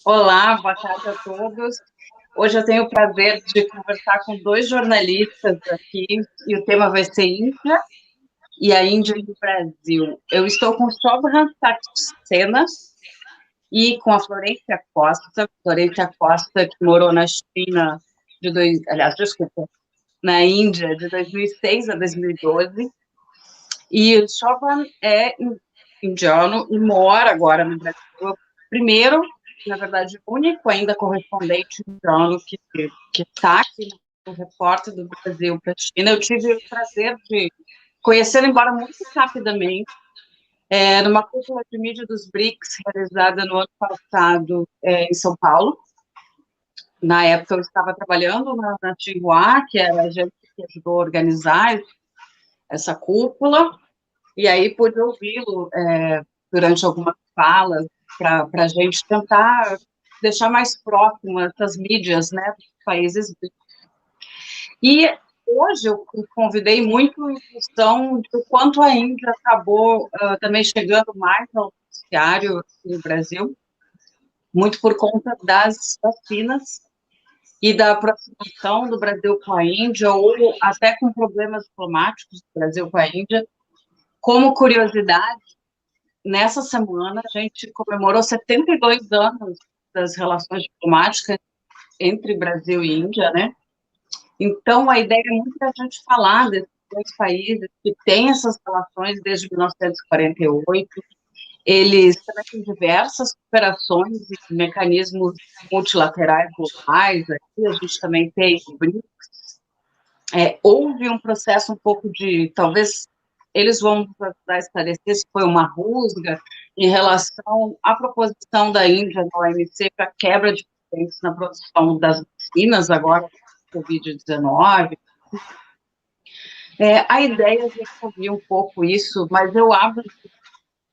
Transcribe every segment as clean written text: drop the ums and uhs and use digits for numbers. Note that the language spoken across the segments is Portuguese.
Olá, boa tarde a todos. Hoje eu tenho o prazer de conversar com dois jornalistas aqui, e o tema vai ser Índia e a Índia e o Brasil. Eu estou com Shobhan Saxena e com a Florência Costa, que morou na China na Índia de 2006 a 2012. E o Shobhan é indiano e mora agora no Brasil. Primeiro, na verdade, o único ainda correspondente indiano que está aqui no repórter do Brasil para a China. Eu tive o prazer de conhecê-lo, embora muito rapidamente, numa cúpula de mídia dos BRICS, realizada no ano passado em São Paulo. Na época, eu estava trabalhando na Xinhua, que era a gente que ajudou a organizar essa cúpula, e aí pude ouvi-lo durante algumas falas, para a gente tentar deixar mais próximo essas mídias, né, dos países. E hoje eu convidei muito em função do quanto a Índia acabou também chegando mais ao noticiário no Brasil, muito por conta das vacinas e da aproximação do Brasil com a Índia, ou até com problemas diplomáticos do Brasil com a Índia. Como curiosidade, nessa semana, a gente comemorou 72 anos das relações diplomáticas entre Brasil e Índia, né? Então, a ideia é muito a gente falar desses dois países que têm essas relações desde 1948. Eles também têm diversas cooperações e mecanismos multilaterais globais. Aqui a gente também tem o BRICS. Houve um processo um pouco de, talvez, eles vão nos ajudar a esclarecer se foi uma rusga em relação à proposição da Índia no OMC para quebra de patentes na produção das vacinas, agora Covid-19. A ideia é resolver um pouco isso, mas eu abro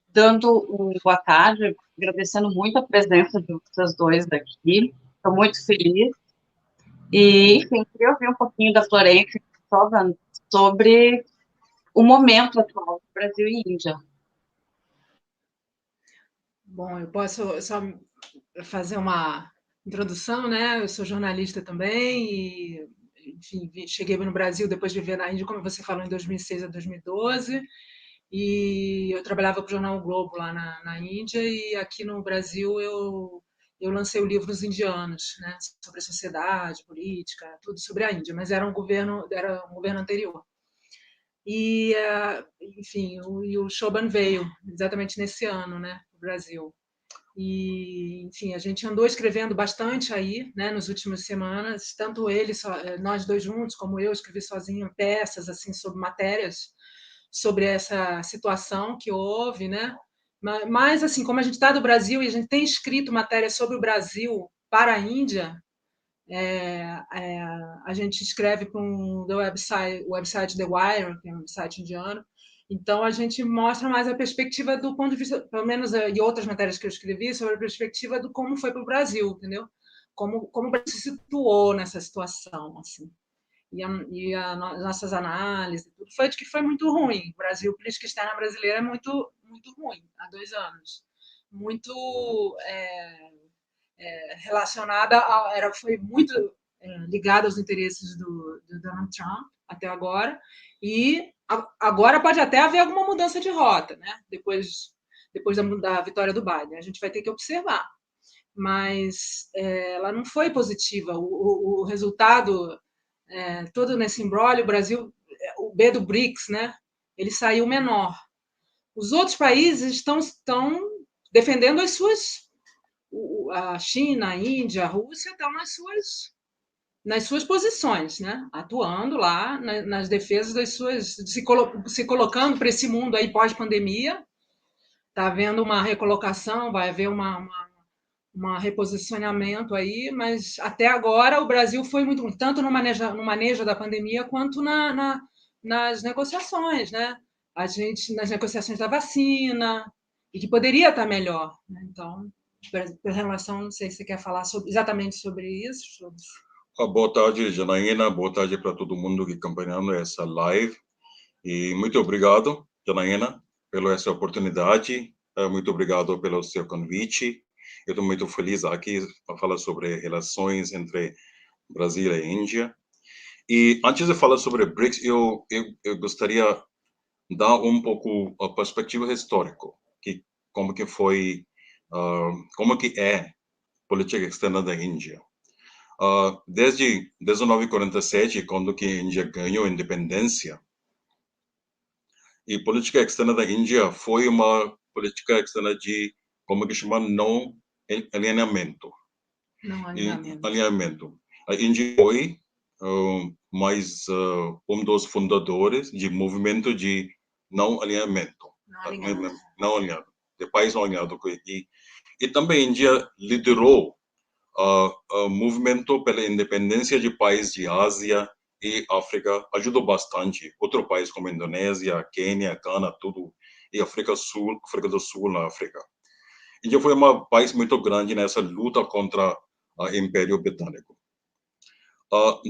dando boa tarde, agradecendo muito a presença de vocês dois daqui. Estou muito feliz. E, enfim, queria ouvir um pouquinho da Florência sobre o momento atual do Brasil e Índia. Bom, eu posso só fazer uma introdução, né? Eu sou jornalista também e, enfim, cheguei no Brasil depois de viver na Índia, como você falou, em 2006 a 2012, e eu trabalhava para o jornal o Globo lá na Índia, e aqui no Brasil eu lancei o livro Os Indianos, né? Sobre a sociedade, política, tudo sobre a Índia, mas era um governo anterior. E, enfim, o Shobhan veio exatamente nesse ano, né, para o Brasil. E, enfim, a gente andou escrevendo bastante aí, né, nas últimas semanas, tanto ele, nós dois juntos, como eu escrevi sozinho peças assim sobre matérias sobre essa situação que houve, né? Mas assim, como a gente está do Brasil e a gente tem escrito matérias sobre o Brasil para a Índia, a gente escreve para o website The Wire, que é um site indiano. Então, a gente mostra mais a perspectiva do ponto de vista, pelo menos, e outras matérias que eu escrevi, sobre a perspectiva do como foi para o Brasil, entendeu? Como o Brasil se situou nessa situação, assim. Nossas análises, tudo foi de que foi muito ruim. O Brasil, a política externa brasileira é muito, muito ruim, há 2 anos. Muito relacionada, foi muito ligada aos interesses do Donald Trump até agora, e agora pode até haver alguma mudança de rota, né? Depois da vitória do Biden. A gente vai ter que observar. Mas ela não foi positiva. O resultado, todo nesse imbróglio, o Brasil, o B do BRICS, né? Ele saiu menor. Os outros países estão defendendo as suas. A China, a Índia, a Rússia estão nas suas posições, né? Atuando lá nas defesas das suas, se colocando para esse mundo aí pós-pandemia. Está havendo uma recolocação, vai haver uma reposicionamento aí, mas até agora o Brasil foi muito, tanto no manejo da pandemia quanto nas negociações, né? A gente nas negociações da vacina, e que poderia estar melhor, né? Então, em relação, não sei se você quer falar exatamente sobre isso. Boa tarde, Janaína. Boa tarde para todo mundo que está acompanhando essa live. E muito obrigado, Janaína, pela essa oportunidade. Muito obrigado pelo seu convite. eu estou muito feliz aqui para falar sobre relações entre Brasil e Índia. E antes de falar sobre BRICS, eu gostaria de dar um pouco a perspectiva histórica, que como que foi, como que é política externa da Índia. Desde 1947, quando que a Índia ganhou independência, e política externa da Índia foi uma política externa de, como que chama, não alinhamento. Não alinhamento. Alinhamento. A Índia foi mais um dos fundadores de movimento de não alinhamento. Não alinhamento. Não alinhado. De país não alinhado. E também a Índia liderou o movimento pela independência de países de Ásia e África, ajudou bastante. Outro país como Indonésia, Quênia, Gana, tudo, e África do Sul na África. A Índia foi um país muito grande nessa luta contra o Império Britânico.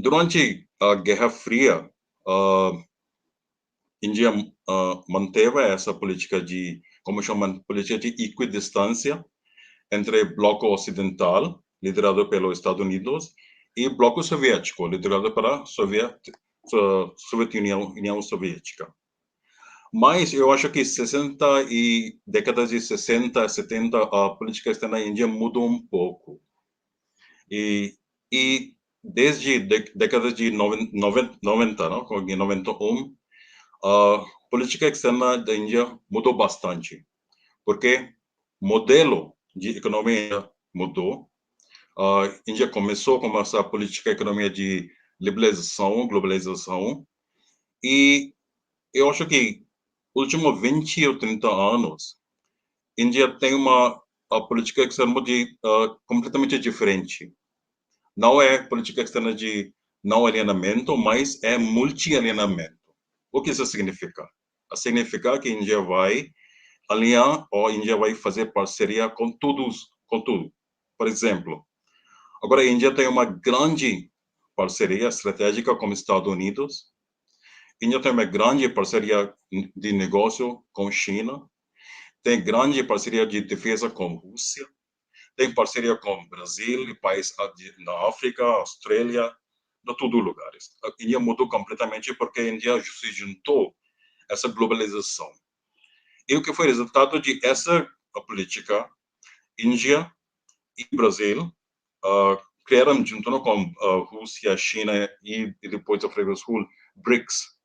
Durante a Guerra Fria, a Índia manteve essa política de, como chamam, política de equidistância entre bloco ocidental, liderado pelos Estados Unidos, e bloco soviético, liderado pela União Soviética. Mas eu acho que décadas de 60, 70, a política externa da Índia mudou um pouco. E desde décadas de 90, não? Em 91, a política externa da Índia mudou bastante, porque o modelo de economia mudou. A Índia começou com essa política economia de liberalização, globalização, e eu acho que últimos 20 ou 30 anos, a Índia tem uma política externa completamente diferente. Não é política externa de não alinhamento, mas é multi-alinhamento. O que isso significa? Significa que a Índia vai alinhar ou a Índia vai fazer parceria com tudo. Por exemplo, agora a Índia tem uma grande parceria estratégica com os Estados Unidos. A Índia tem uma grande parceria de negócio com a China. Tem grande parceria de defesa com a Rússia. Tem parceria com o Brasil e países na África, Austrália, de todos os lugares. A Índia mudou completamente porque a Índia se juntou a essa globalização. E o que foi resultado de essa política, Índia e Brasil criaram, junto com a Rússia, China e depois a África do Sul, BRICS.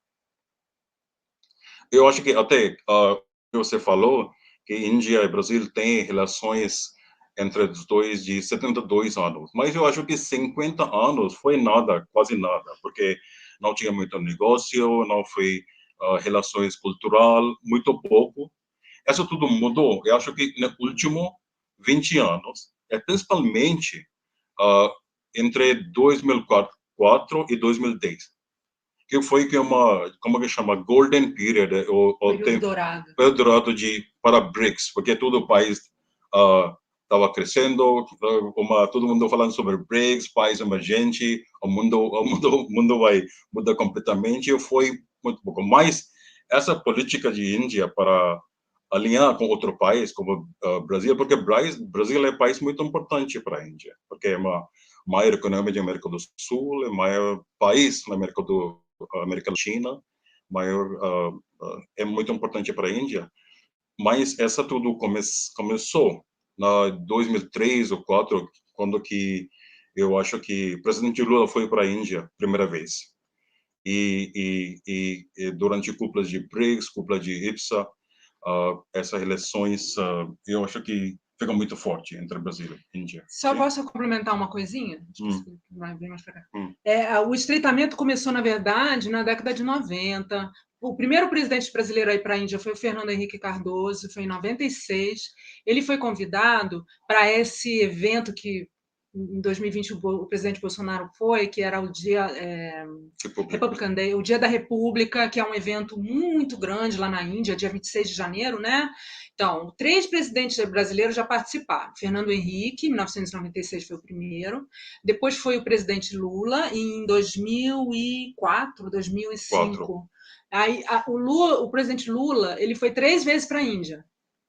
Eu acho que até você falou que Índia e Brasil têm relações entre os dois de 72 anos, mas eu acho que 50 anos foi nada, quase nada, porque não tinha muito negócio, não foi relações cultural, muito pouco. Isso tudo mudou. Eu acho que nos últimos 20 anos, principalmente entre 2004 e 2010, que foi como que chama, golden period, o tempo dourado para BRICS, porque todo o país estava crescendo, todo mundo falando sobre BRICS, país emergente, o mundo vai mudar completamente, e foi muito pouco. Mas essa política de Índia para alinhar com outro país, como Brasil, porque Brasil é um país muito importante para a Índia, porque é uma maior economia da América do Sul, é o maior país na América Latina, é muito importante para a Índia. Mas essa tudo começou na 2003 ou 2004, quando que eu acho que o presidente Lula foi para a Índia primeira vez. E durante cúpulas de BRICS, cúpula de IPSA, essas relações, eu acho que fica muito forte entre Brasil e Índia. Só Sim? posso complementar uma coisinha? O estreitamento começou, na verdade, na década de 90. O primeiro presidente brasileiro a ir para a Índia foi o Fernando Henrique Cardoso, foi em 96. Ele foi convidado para esse evento que, em 2020, o presidente Bolsonaro foi, que era o Dia Republican Day, o Dia da República, que é um evento muito grande lá na Índia, dia 26 de janeiro, né? Então, 3 presidentes brasileiros já participaram. Fernando Henrique, em 1996, foi o primeiro. Depois foi o presidente Lula, em 2004, 2005. Aí, o presidente Lula, ele foi 3 vezes para a Índia.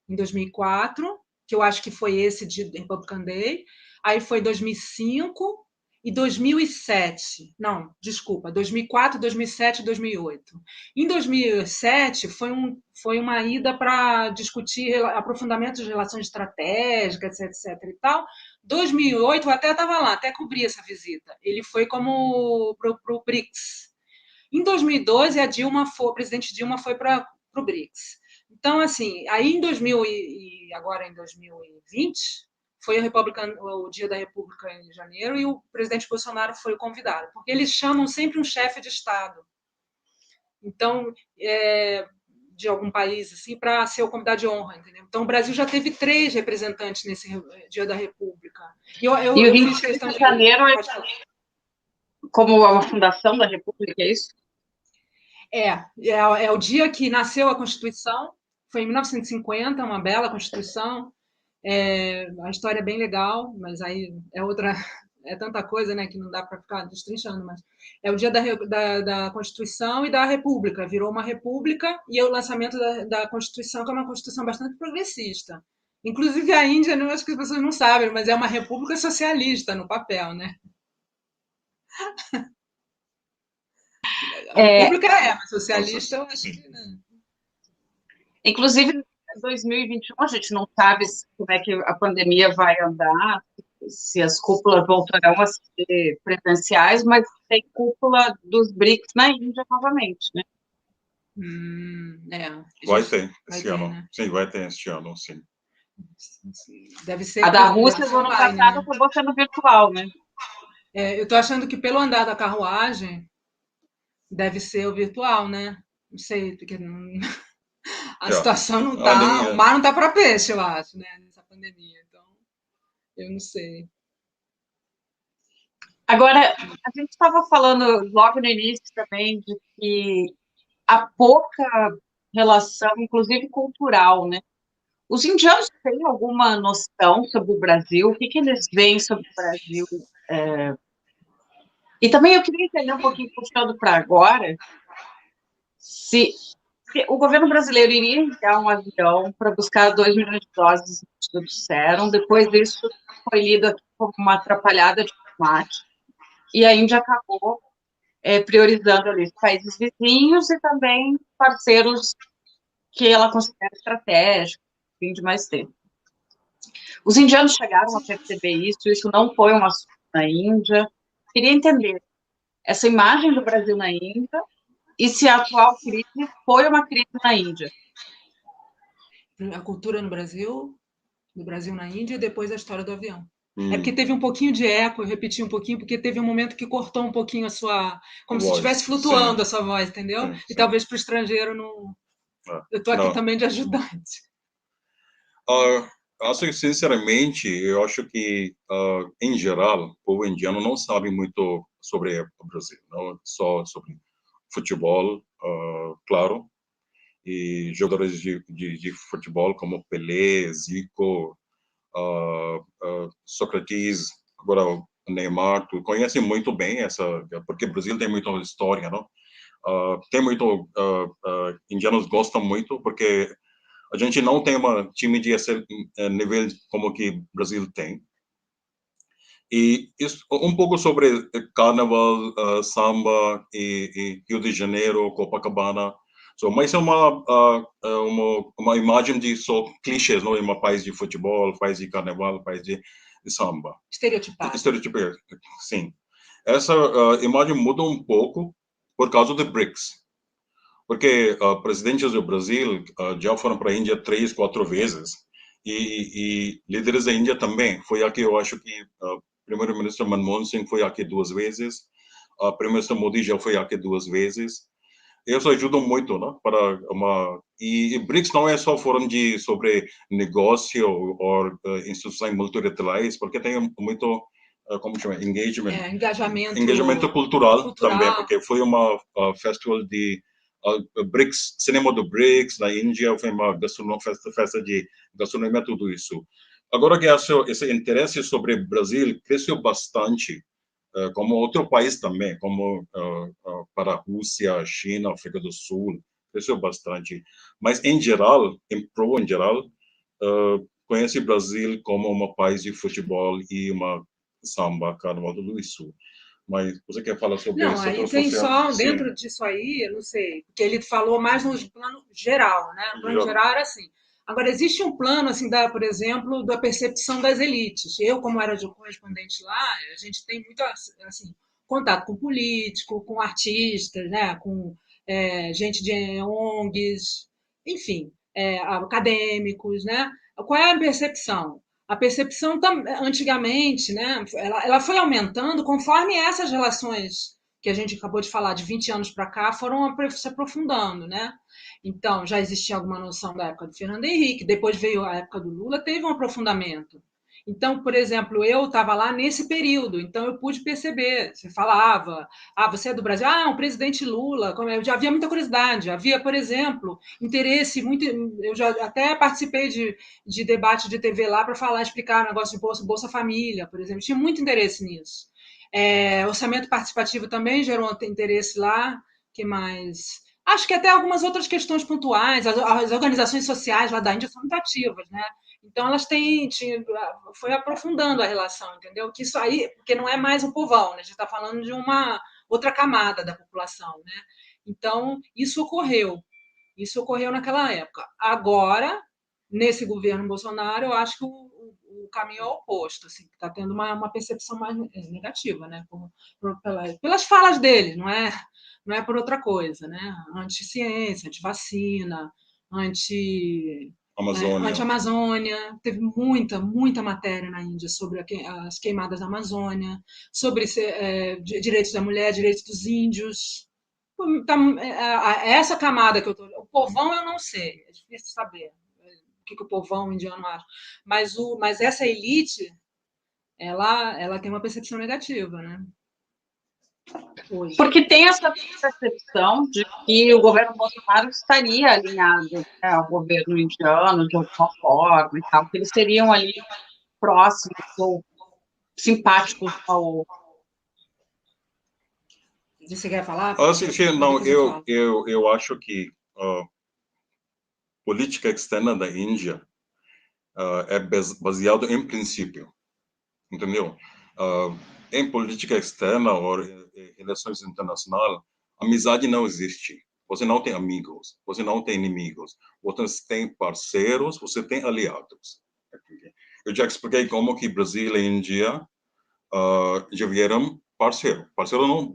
Em 2004, que eu acho que foi esse de Republican Day. Aí foi 2005 e 2007. Não, desculpa, 2004, 2007 e 2008. Em 2007 foi uma ida para discutir aprofundamento de relações estratégicas, etc. e tal. 2008 eu até estava lá, até cobri essa visita. Ele foi como para o BRICS. Em 2012 a presidente Dilma foi para o BRICS. Então, assim, aí em 2000 e agora em 2020 foi o Dia da República em janeiro e o presidente Bolsonaro foi o convidado, porque eles chamam sempre um chefe de Estado. Então, de algum país assim, para ser o convidado de honra, entendeu? Então, o Brasil já teve 3 representantes nesse Dia da República. E o 25 de janeiro é como uma fundação da República, é isso? É o dia que nasceu a Constituição, foi em 1950, uma bela Constituição. A história é bem legal, mas aí é tanta coisa, né, que não dá para ficar destrinchando, mas é o dia da Constituição e da República, virou uma república, e é o lançamento da Constituição, que é uma Constituição bastante progressista. Inclusive a Índia, não acho que as pessoas não sabem, mas é uma república socialista no papel, né? A república mas socialista eu acho que não. Inclusive, em 2021, a gente não sabe como é que a pandemia vai andar, se as cúpulas voltarão a ser presenciais, mas tem cúpula dos BRICS na Índia novamente, né? Vai ter esse ano. Né? Sim, vai ter este ano, sim. Deve ser. A da Rússia, no ano passado, acabou sendo virtual, né? Eu estou achando que pelo andar da carruagem deve ser o virtual, né? Não sei, porque a situação não está. O mar não está para peixe, eu acho, né? Nessa pandemia. Então, eu não sei. Agora, a gente estava falando logo no início também de que há pouca relação, inclusive cultural, né? Os indianos têm alguma noção sobre o Brasil? O que eles veem sobre o Brasil? E também eu queria entender um pouquinho, puxando para agora, se o governo brasileiro iria enviar um avião para buscar 2 milhões de doses, que disseram, depois disso foi lido aqui como uma atrapalhada diplomática, e a Índia acabou priorizando ali os países vizinhos e também parceiros que ela considera estratégicos, fim de mais tempo. Os indianos chegaram a perceber isso não foi um assunto na Índia. Queria entender essa imagem do Brasil na Índia e se a atual crise foi uma crise na Índia. A cultura no Brasil, do Brasil na Índia e depois a história do avião. É porque teve um pouquinho de eco, eu repeti um pouquinho, porque teve um momento que cortou um pouquinho a sua... Como se estivesse flutuando a sua voz, entendeu? Sim. E talvez para o estrangeiro não... Eu estou aqui também de ajudante. Assim, sinceramente, eu acho que, em geral, o povo indiano não sabe muito sobre o Brasil, não só sobre futebol, claro, e jogadores de futebol como Pelé, Zico, Sócrates, agora o Neymar, tu conhece muito bem porque o Brasil tem muita história, não? Tem muito, indianos gostam muito, porque a gente não tem um time de nível como que o Brasil tem. E isso, um pouco sobre carnaval, samba e Rio de Janeiro, Copacabana. Mas é uma imagem de só clichês, não é um país de futebol, país de carnaval, país de samba. Estereotipado. Sim. Essa imagem muda um pouco por causa do BRICS. Porque presidentes do Brasil já foram para a Índia 3, 4 vezes, e líderes da Índia também. Foi aqui, eu acho que o primeiro-ministro Manmohan Singh foi aqui 2 vezes, o primeiro-ministro Modi já foi aqui 2 vezes. Isso ajuda muito, né? E BRICS não é só fórum sobre negócio ou instituições multilaterais, porque tem muito como chama, engajamento cultural também, porque foi uma festival de BRICS, cinema do BRICS, na Índia, foi uma festa de gastronomia, tudo isso. Agora que esse interesse sobre o Brasil cresceu bastante, como outro país também, como para a Rússia, China, África do Sul, cresceu bastante. Mas, em geral, conhece o Brasil como um país de futebol e uma samba, Carnaval do Sul. Mas você quer falar sobre Não, isso? aí tem só, Sim, dentro disso aí, eu não sei, porque ele falou mais no plano geral, né? No plano geral era assim. Agora, existe um plano, assim, por exemplo, da percepção das elites. Eu, como era de correspondente lá, a gente tem muito, assim, contato com político, com artistas, né? Com gente de ONGs, enfim, acadêmicos, né? Qual é a percepção? A percepção, antigamente, né, ela foi aumentando conforme essas relações que a gente acabou de falar, de 20 anos para cá, foram se aprofundando, né? Então, já existia alguma noção da época do Fernando Henrique, depois veio a época do Lula, teve um aprofundamento. Então, por exemplo, eu estava lá nesse período, então eu pude perceber. Você falava, você é do Brasil? Ah, o presidente Lula. Eu já havia muita curiosidade. Havia, por exemplo, interesse muito. Eu já até participei de debate de TV lá para falar, explicar o negócio de Bolsa Família, por exemplo. Tinha muito interesse nisso. Orçamento participativo também gerou interesse lá. Que mais? Acho que até algumas outras questões pontuais. As organizações sociais lá da Índia são muito ativas, né? Então elas foi aprofundando a relação, entendeu? Que isso aí, porque não é mais o povão, né? A gente está falando de uma outra camada da população, né? Então isso ocorreu naquela época. Agora, nesse governo Bolsonaro, eu acho que o caminho é o oposto, assim, está tendo uma percepção mais negativa, né? Pelas falas dele, não é por outra coisa, né? Anti-ciência, anti-vacina, anti-Amazônia. Teve muita matéria na Índia sobre as queimadas da Amazônia, sobre direitos da mulher, direitos dos índios. Essa camada que eu tô. O povão eu não sei, é difícil saber o que o povão indiano acha. Mas essa elite, ela tem uma percepção negativa, né? Hoje. Porque tem essa percepção de que o governo Bolsonaro estaria alinhado, né, ao governo indiano de alguma forma e tal, que eles seriam ali próximos ou simpáticos ao. Você quer falar? Não, eu acho que política externa da Índia é baseado em princípio, entendeu? Em política externa ou relações internacionais, amizade não existe. Você não tem amigos, você não tem inimigos, você tem parceiros, você tem aliados. Eu já expliquei como que Brasil e Índia já vieram parceiro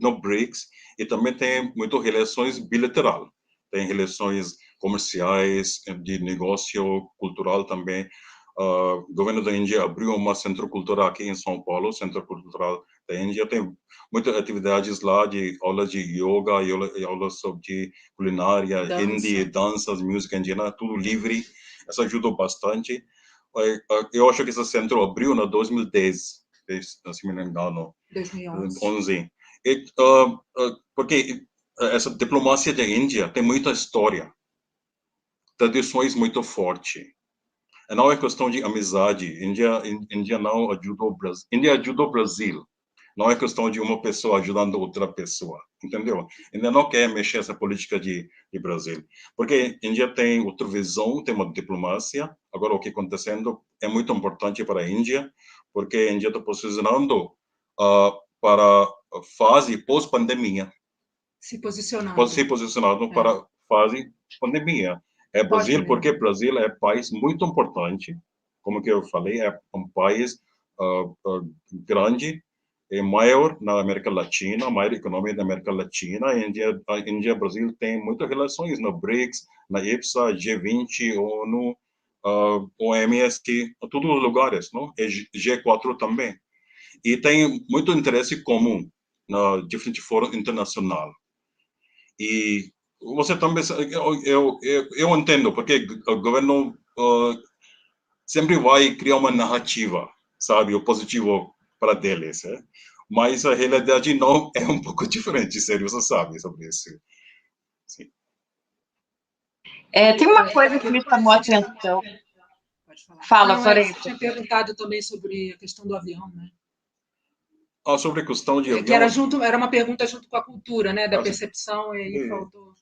no BRICS, e também tem muitas relações bilaterais, tem relações comerciais, de negócio, cultural também. O governo da Índia abriu uma centro cultural aqui em São Paulo, Centro Cultural da Índia, tem muitas atividades lá, de aulas de yoga, e aulas sobre culinária, hindi, danças, música indiana, tudo livre. Isso ajudou bastante. Eu acho que esse centro abriu em 2010, se me não engano, 2011. Porque essa diplomacia da Índia tem muita história, tradições muito fortes. Não é questão de amizade. Índia não ajudou o Brasil. Índia ajudou o Brasil. Não é questão de uma pessoa ajudando outra pessoa, entendeu? Índia não quer mexer essa política de Brasil, porque a Índia tem outra visão, tem uma diplomacia. Agora, o que está acontecendo é muito importante para a Índia, porque a Índia está posicionando para a fase pós-pandemia. Se posicionando para a fase pandemia. Brasil, porque Brasil é um país muito importante, como que eu falei, é um país grande, é maior na América Latina, a maior economia da América Latina. A Índia e o Brasil têm muitas relações no BRICS, na IPSA, G20, ONU, OMS, todos os lugares, não? E G4 também. E tem muito interesse comum na diferente fórum internacional. E você também, eu entendo, porque o governo sempre vai criar uma narrativa, sabe, o positivo para deles, mas a realidade não é um pouco diferente, sério, você sabe sobre isso. Sim. Tem uma coisa que me chamou a atenção. Pode falar. Fala, Florência. Você tinha perguntado também sobre a questão do avião, né? Sobre a questão de avião. Que era uma pergunta junto com a cultura, né, da percepção, e aí faltou.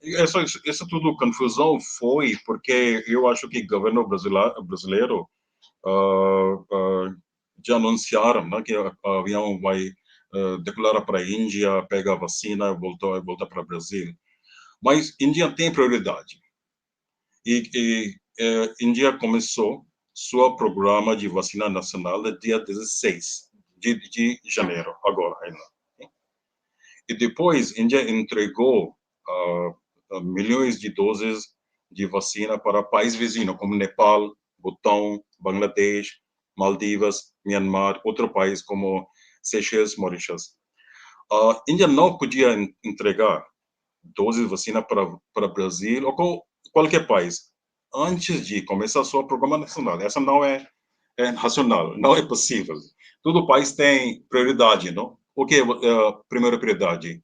Essa tudo confusão foi porque eu acho que o governo brasileiro já anunciaram, né, que o avião vai decolar para a Índia, pega a vacina, volta para o Brasil. Mas a Índia tem prioridade. E Índia começou seu programa de vacina nacional no dia 16 de janeiro, agora ainda. E depois a Índia entregou milhões de doses de vacina para países vizinhos, como Nepal, Butão, Bangladesh, Maldivas, Myanmar, outro país como Seychelles, Mauritius. A Índia não podia entregar doses de vacina para o Brasil ou qualquer país antes de começar seu programa nacional. Essa não é racional, não é possível. Todo país tem prioridade, não? O que é a primeira prioridade?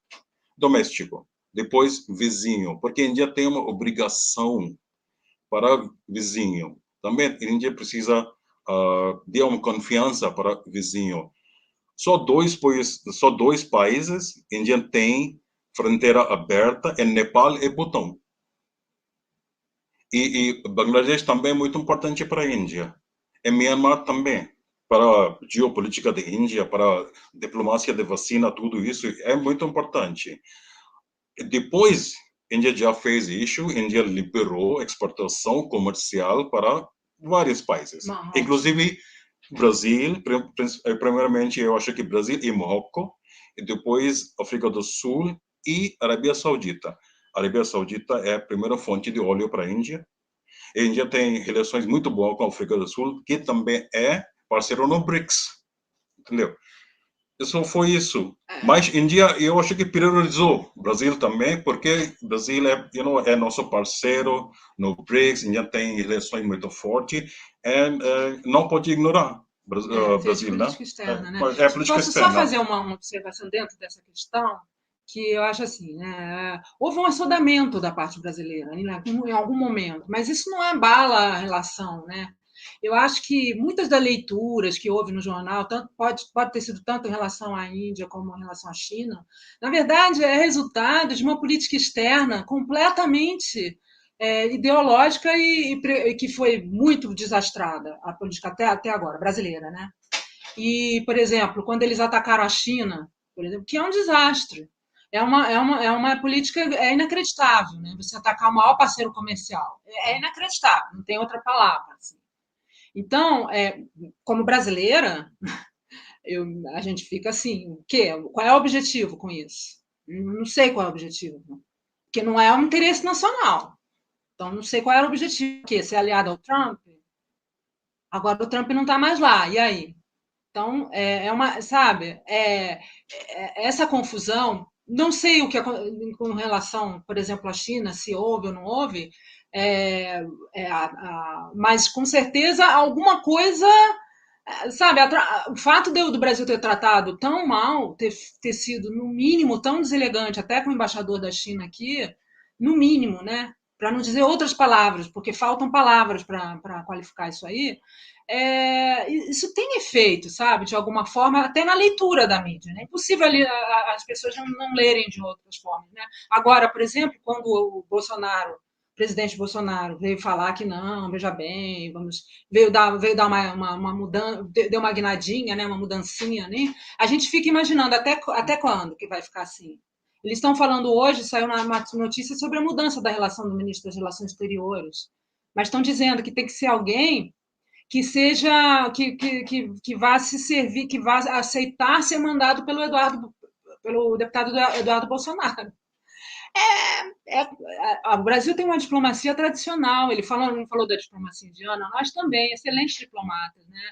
Doméstico. Depois, vizinho, porque a Índia tem uma obrigação para vizinho. Também a Índia precisa de uma confiança para vizinho. Só dois países a Índia tem fronteira aberta, é Nepal e Butão. E Bangladesh também é muito importante para a Índia. E Myanmar também. Para a geopolítica da Índia, para a diplomacia de vacina, tudo isso é muito importante. Depois, a Índia já fez isso, a Índia liberou exportação comercial para vários países, inclusive Brasil, primeiramente eu acho que Brasil e Marrocos, e depois África do Sul e Arábia Saudita. A Arábia Saudita é a primeira fonte de óleo para a Índia. A Índia tem relações muito boas com a África do Sul, que também é parceiro no BRICS, entendeu? Só foi isso. Mas Índia, eu acho que priorizou o Brasil também, porque o Brasil é nosso parceiro no BRICS, Índia tem relações muito fortes, e não pode ignorar o Brasil, né? Política externa, né? É política Posso externa. só fazer uma observação dentro dessa questão? Que eu acho assim, né? Houve um assodamento da parte brasileira em algum momento, mas isso não abala a relação, né? Eu acho que muitas das leituras que houve no jornal, tanto pode ter sido tanto em relação à Índia como em relação à China, na verdade é resultado de uma política externa completamente ideológica e que foi muito desastrada, a política até agora, brasileira, né? E, por exemplo, quando eles atacaram a China, por exemplo, que é um desastre, é uma política inacreditável, né? Você atacar o maior parceiro comercial. É inacreditável, não tem outra palavra. Assim. Então, como brasileira, a gente fica assim, o quê? Qual é o objetivo com isso? Não sei qual é o objetivo. Porque não é um interesse nacional. Então, não sei qual era o objetivo. O quê? Ser aliado ao Trump? Agora o Trump não está mais lá. E aí? Então, sabe, essa confusão, não sei o que com relação, por exemplo, à China, se houve ou não houve, mas com certeza alguma coisa, sabe, o fato do Brasil ter tratado tão mal, ter sido, no mínimo, tão deselegante, até com o embaixador da China aqui, no mínimo, né? Para não dizer outras palavras, porque faltam palavras para qualificar isso aí, isso tem efeito, sabe, de alguma forma, até na leitura da mídia. É impossível as pessoas não lerem de outras formas. Né? Agora, por exemplo, quando o presidente Bolsonaro veio falar que não, veja bem, veio dar uma mudança, deu uma guinadinha, né, uma mudancinha, né? A gente fica imaginando até quando que vai ficar assim. Eles estão falando hoje, saiu uma notícia sobre a mudança da relação do ministro das Relações Exteriores, mas estão dizendo que tem que ser alguém que seja que vá se servir, que vá aceitar ser mandado pelo deputado Eduardo Bolsonaro. O Brasil tem uma diplomacia tradicional. Ele não falou da diplomacia indiana, nós também, excelentes diplomatas, né?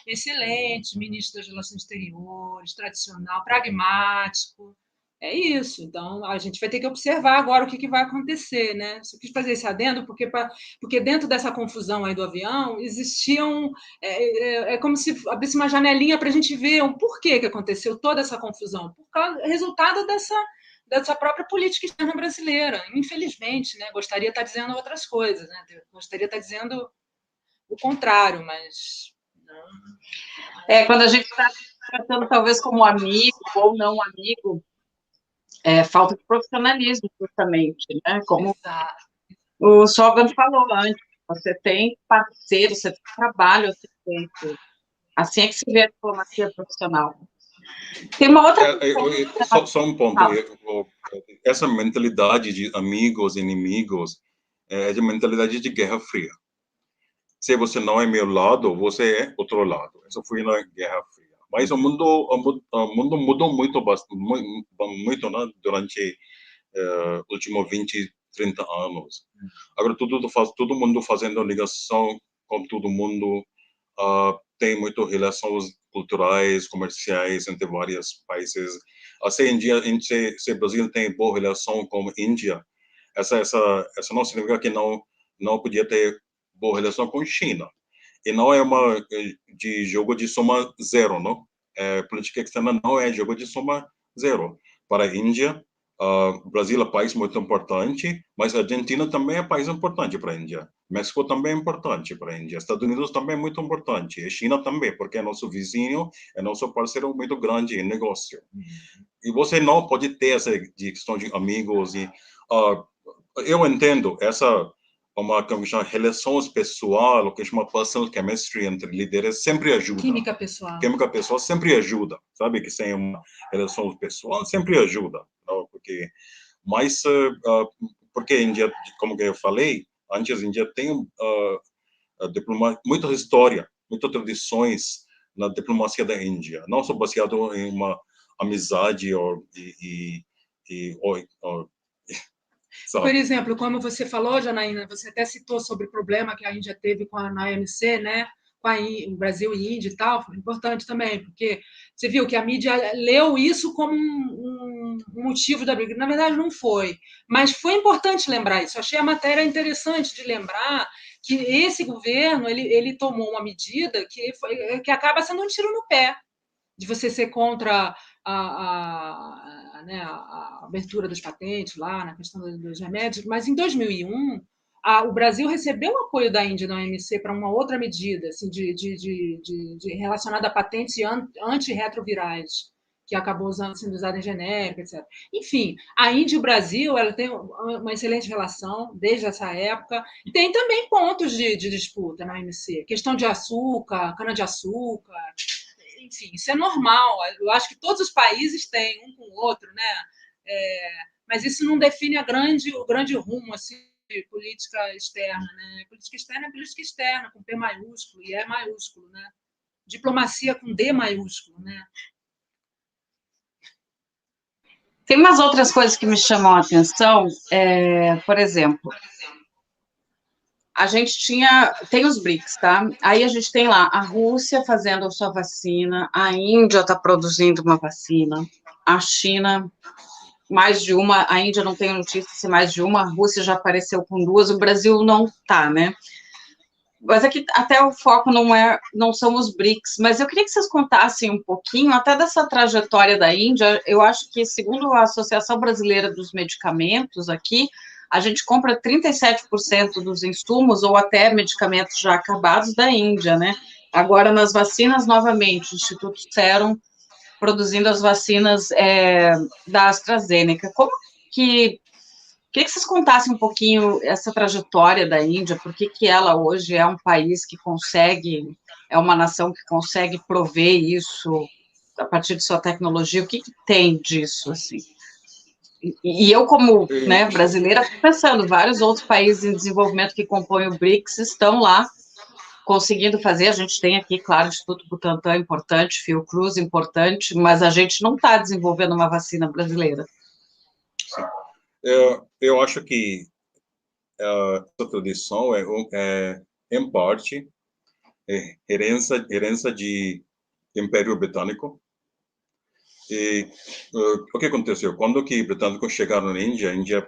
Excelentes ministros das Relações Exteriores, tradicional, pragmático. É isso. Então, a gente vai ter que observar agora o que vai acontecer, né? Só quis fazer esse adendo, porque dentro dessa confusão aí do avião, existiam... É como se abrisse uma janelinha para a gente ver o porquê que aconteceu toda essa confusão. Resultado dessa própria política externa brasileira. Infelizmente, né? Gostaria de estar dizendo outras coisas, né? Gostaria de estar dizendo o contrário, mas... Não. Quando a gente está tratando talvez como amigo ou não amigo, falta de profissionalismo, justamente, né? Como o Sogan falou antes, Você tem parceiro, você tem trabalho, você tem tudo. Assim é que se vê a diplomacia profissional. Tem uma outra questão. Só um ponto. Essa mentalidade de amigos e inimigos é de mentalidade de Guerra Fria. Se você não é meu lado, você é outro lado. Isso foi na Guerra Fria. Mas o mundo mudou muito, muito, né, durante últimos 20, 30 anos. Agora, todo mundo fazendo ligação com todo mundo, tem muito relações culturais, comerciais entre vários países. Assim, em dia, se o Brasil tem boa relação com a Índia, essa não significa que não podia ter boa relação com a China. E não é uma de jogo de soma zero, não? Política externa não é jogo de soma zero. Para a Índia, o Brasil é um país muito importante, mas a Argentina também é um país importante para a Índia. México também é importante para a Índia. Estados Unidos também é muito importante. E China também, porque é nosso vizinho, é nosso parceiro muito grande em negócio. E você não pode ter essa questão de amigos. Eu entendo essa uma relações pessoal, o que chama personal chemistry entre líderes, sempre ajuda. Química pessoal. Química pessoal sempre ajuda, sabe? Que sem uma relação pessoal sempre ajuda, não? Porque a Índia, como eu falei, antes a Índia tem muita história, muitas tradições na diplomacia da Índia, não só baseado em uma amizade Por exemplo, como você falou, Janaína, você até citou sobre o problema que a Índia teve na OMC, né? Com o Brasil e Índia e tal, foi importante também, porque você viu que a mídia leu isso como um motivo da briga. Na verdade, não foi, mas foi importante lembrar isso. Achei a matéria interessante de lembrar que esse governo ele tomou uma medida que acaba sendo um tiro no pé, de você ser contra a abertura das patentes lá, na questão dos remédios, mas em 2001 o Brasil recebeu o apoio da Índia na OMC para uma outra medida assim, relacionada a patentes antirretrovirais, que acabou sendo usada em genérica, etc. Enfim, a Índia e o Brasil ela tem uma excelente relação desde essa época. Tem também pontos de disputa na OMC, questão de açúcar, cana-de-açúcar. Enfim, isso é normal. Eu acho que todos os países têm um com o outro, né? Mas isso não define o grande rumo assim, de política externa, né? Política externa é política externa, com P maiúsculo, e E maiúsculo, né? Diplomacia com D maiúsculo, né? Tem umas outras coisas que me chamam a atenção, por exemplo, a gente tem os BRICS, tá? Aí a gente tem lá a Rússia fazendo a sua vacina, a Índia está produzindo uma vacina, a China, mais de uma, a Índia não tem notícia se mais de uma, a Rússia já apareceu com duas, o Brasil não tá, né? Mas aqui até o foco não são os BRICS, mas eu queria que vocês contassem um pouquinho até dessa trajetória da Índia. Eu acho que, segundo a Associação Brasileira dos Medicamentos aqui, a gente compra 37% dos insumos ou até medicamentos já acabados da Índia, né? Agora, nas vacinas, novamente, o Instituto Serum produzindo as vacinas da AstraZeneca. Como que... Queria que vocês contassem um pouquinho essa trajetória da Índia, por que ela hoje é um país que consegue, é uma nação que consegue prover isso a partir de sua tecnologia, o que tem disso, assim? E eu, como brasileira, fico pensando, vários outros países em desenvolvimento que compõem o BRICS estão lá conseguindo fazer, a gente tem aqui, claro, o Instituto Butantan importante, Fiocruz importante, mas a gente não está desenvolvendo uma vacina brasileira. Sim. Eu acho que essa tradição em parte, herança de Império Britânico. E o que aconteceu? Quando que os britânicos chegaram na Índia,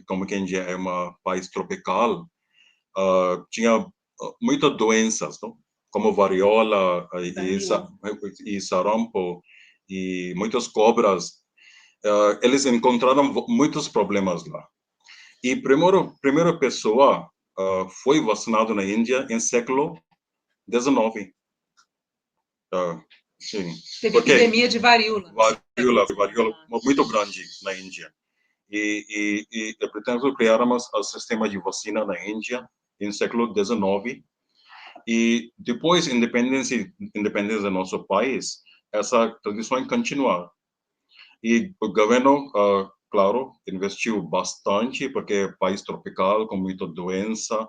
como que a Índia é um país tropical, tinha muitas doenças, não? Como varíola e sarampo, e muitas cobras. Eles encontraram muitos problemas lá. E primeira pessoa foi vacinado na Índia em século XIX. Sim. Teve epidemia de varíola. Varíola muito grande na Índia. E os britânicos criaram um sistema de vacina na Índia em século XIX, e depois independência do nosso país, essa tradição continua. E o governo, claro, investiu bastante, porque é país tropical, com muita doença,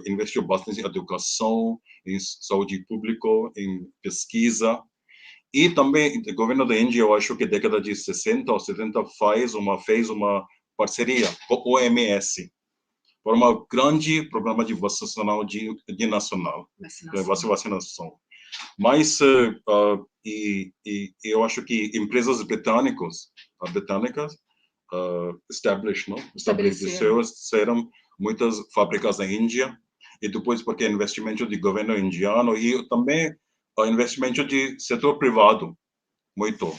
investiu bastante em educação, em saúde pública, em pesquisa. E também o governo da Índia, eu acho que na década de 60 ou 70 fez uma parceria com a OMS para um grande programa de vacinação de nacional, vacinação. Mas eu acho que empresas britânicas estabeleceram muitas fábricas na Índia, e depois porque investimento do governo indiano e também investimento de setor privado, muito.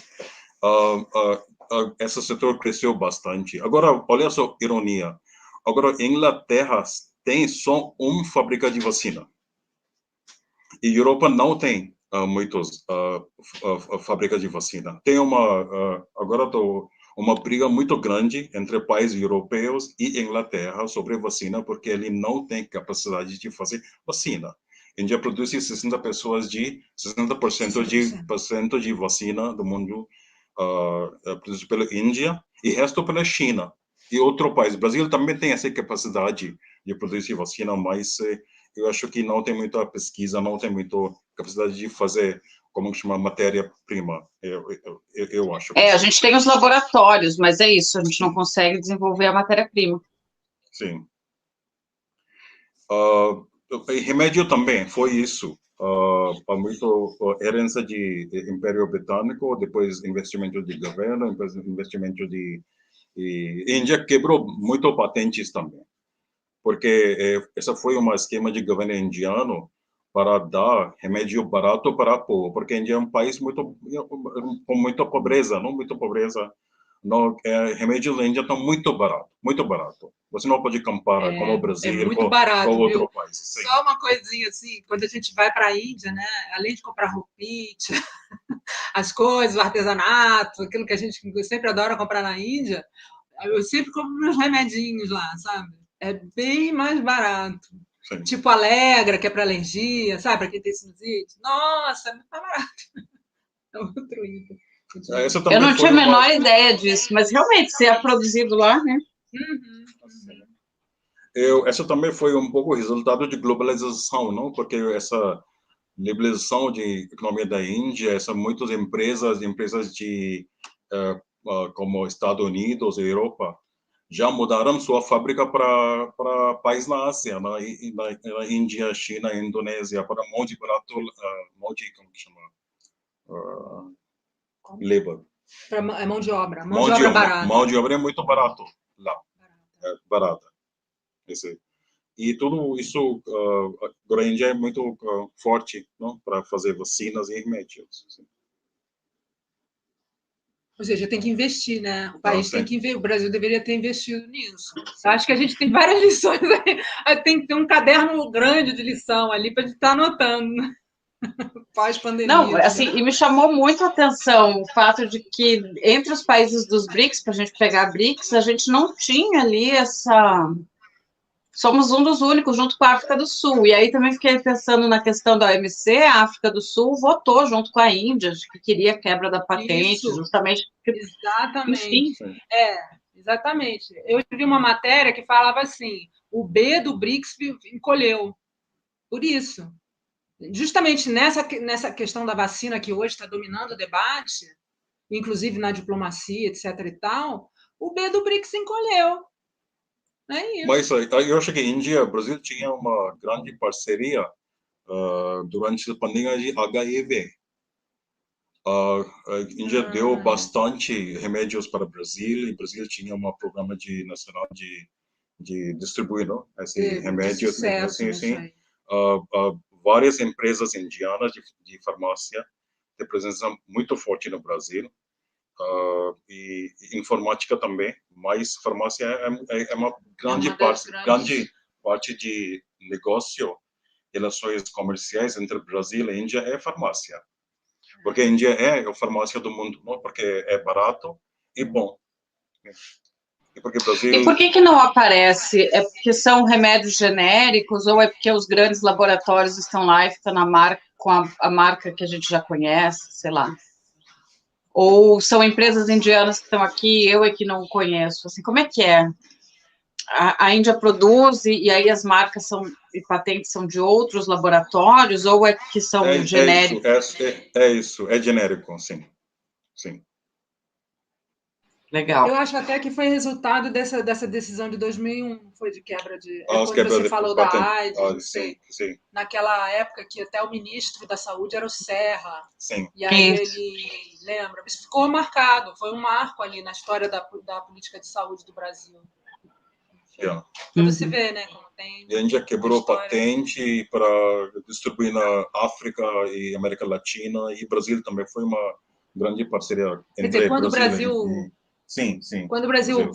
Esse setor cresceu bastante. Agora, olha só, ironia. Agora, Inglaterra tem só uma fábrica de vacina. E Europa não tem muitas fábricas de vacina. Tem agora uma briga muito grande entre países europeus e Inglaterra sobre vacina, porque ele não tem capacidade de fazer vacina. A Índia produz 60% de vacina do mundo produzido pela Índia e resto pela China e outro país. O Brasil também tem essa capacidade de produzir vacina, mas eu acho que não tem muita pesquisa, não tem muita capacidade de fazer, como chama, matéria-prima. Eu acho. A gente tem os laboratórios, mas é isso, a gente não consegue desenvolver a matéria-prima. Sim. Remédio também foi isso. Muito herança de Império Britânico, depois investimento de governo, depois investimento de... Índia quebrou muito patentes também, porque essa foi um esquema de governo indiano para dar remédio barato para o povo, porque a Índia é um país com muita pobreza, não muita pobreza. Não, remédios da Índia estão muito barato, muito barato. Você não pode comparar com o Brasil, muito barato, com outro viu? país. Sim. Só uma coisinha assim, quando a gente vai para a Índia, né? Além de comprar roupinha, as coisas, o artesanato, aquilo que a gente sempre adora comprar na Índia, eu sempre compro meus remedinhos lá, sabe? É bem mais barato. Sim. Tipo Alegra, que é para alergia, sabe? Para quem tem sinusite. Nossa, é muito mais barato. É outro item. Eu não tinha a menor ideia disso, mas realmente, se é produzido lá, né? Essa também foi um pouco resultado de globalização, não? Porque essa liberalização de economia da Índia, muitas empresas de como Estados Unidos e Europa já mudaram sua fábrica para países na Ásia, na Índia, China, Indonésia, para mão de barato, como que chama? Labor. É mão de obra. Mão de obra barata. Mão de obra é muito barato lá. Barata. E tudo isso, agora a Índia é muito forte, não, para fazer vacinas e remédios. Assim. Ou seja, tem que investir, né? O país tem que investir, o Brasil deveria ter investido nisso. Eu acho que a gente tem várias lições aí. Tem que ter um caderno grande de lição ali para a gente estar anotando. Pós-pandemia. Não, assim, e me chamou muito a atenção o fato de que entre os países dos BRICS, para a gente pegar BRICS, a gente não tinha ali essa... Somos um dos únicos, junto com a África do Sul. E aí também fiquei pensando na questão da OMC, a África do Sul votou junto com a Índia, que queria a quebra da patente, justamente... Exatamente. Enfim. Exatamente. Eu vi uma matéria que falava assim, o B do BRICS encolheu. Por isso. Justamente nessa questão da vacina que hoje está dominando o debate, inclusive na diplomacia, etc. e tal, o B do BRICS encolheu. É isso. Mas eu acho que a Índia e o Brasil tinham uma grande parceria durante a pandemia de HIV. A Índia deu bastante remédios para o Brasil, e o Brasil tinha um programa nacional de distribuir, não? Esse remédio. Sim. Várias empresas indianas de farmácia têm presença muito forte no Brasil. E informática também, mas farmácia é uma grande parte de negócio, relações comerciais entre Brasil e Índia é farmácia. Porque a Índia é a farmácia do mundo, não? Porque é barato e bom. Porque o Brasil... E por que não aparece? É porque são remédios genéricos ou é porque os grandes laboratórios estão lá e ficam na marca, com a marca que a gente já conhece, sei lá? Ou são empresas indianas que estão aqui, eu é que não conheço, assim, como é que é? A Índia produz e aí as marcas e patentes são de outros laboratórios ou é que são genéricos? Isso, é genérico, sim. Sim. Legal. Eu acho até que foi resultado dessa decisão de 2001, foi de quebra de... Quando você falou da AIDS, não sim, sei. sim. Naquela época que até o ministro da Saúde era o Serra. Sim. E aí ele, lembra, isso ficou marcado, foi um marco ali na história da política de saúde do Brasil. Yeah. Para você ver, né, como tem... E a Índia quebrou patente para distribuir na África e América Latina, e o Brasil também foi uma grande parceria entre quando Brasil e... Sim. Quando o Brasil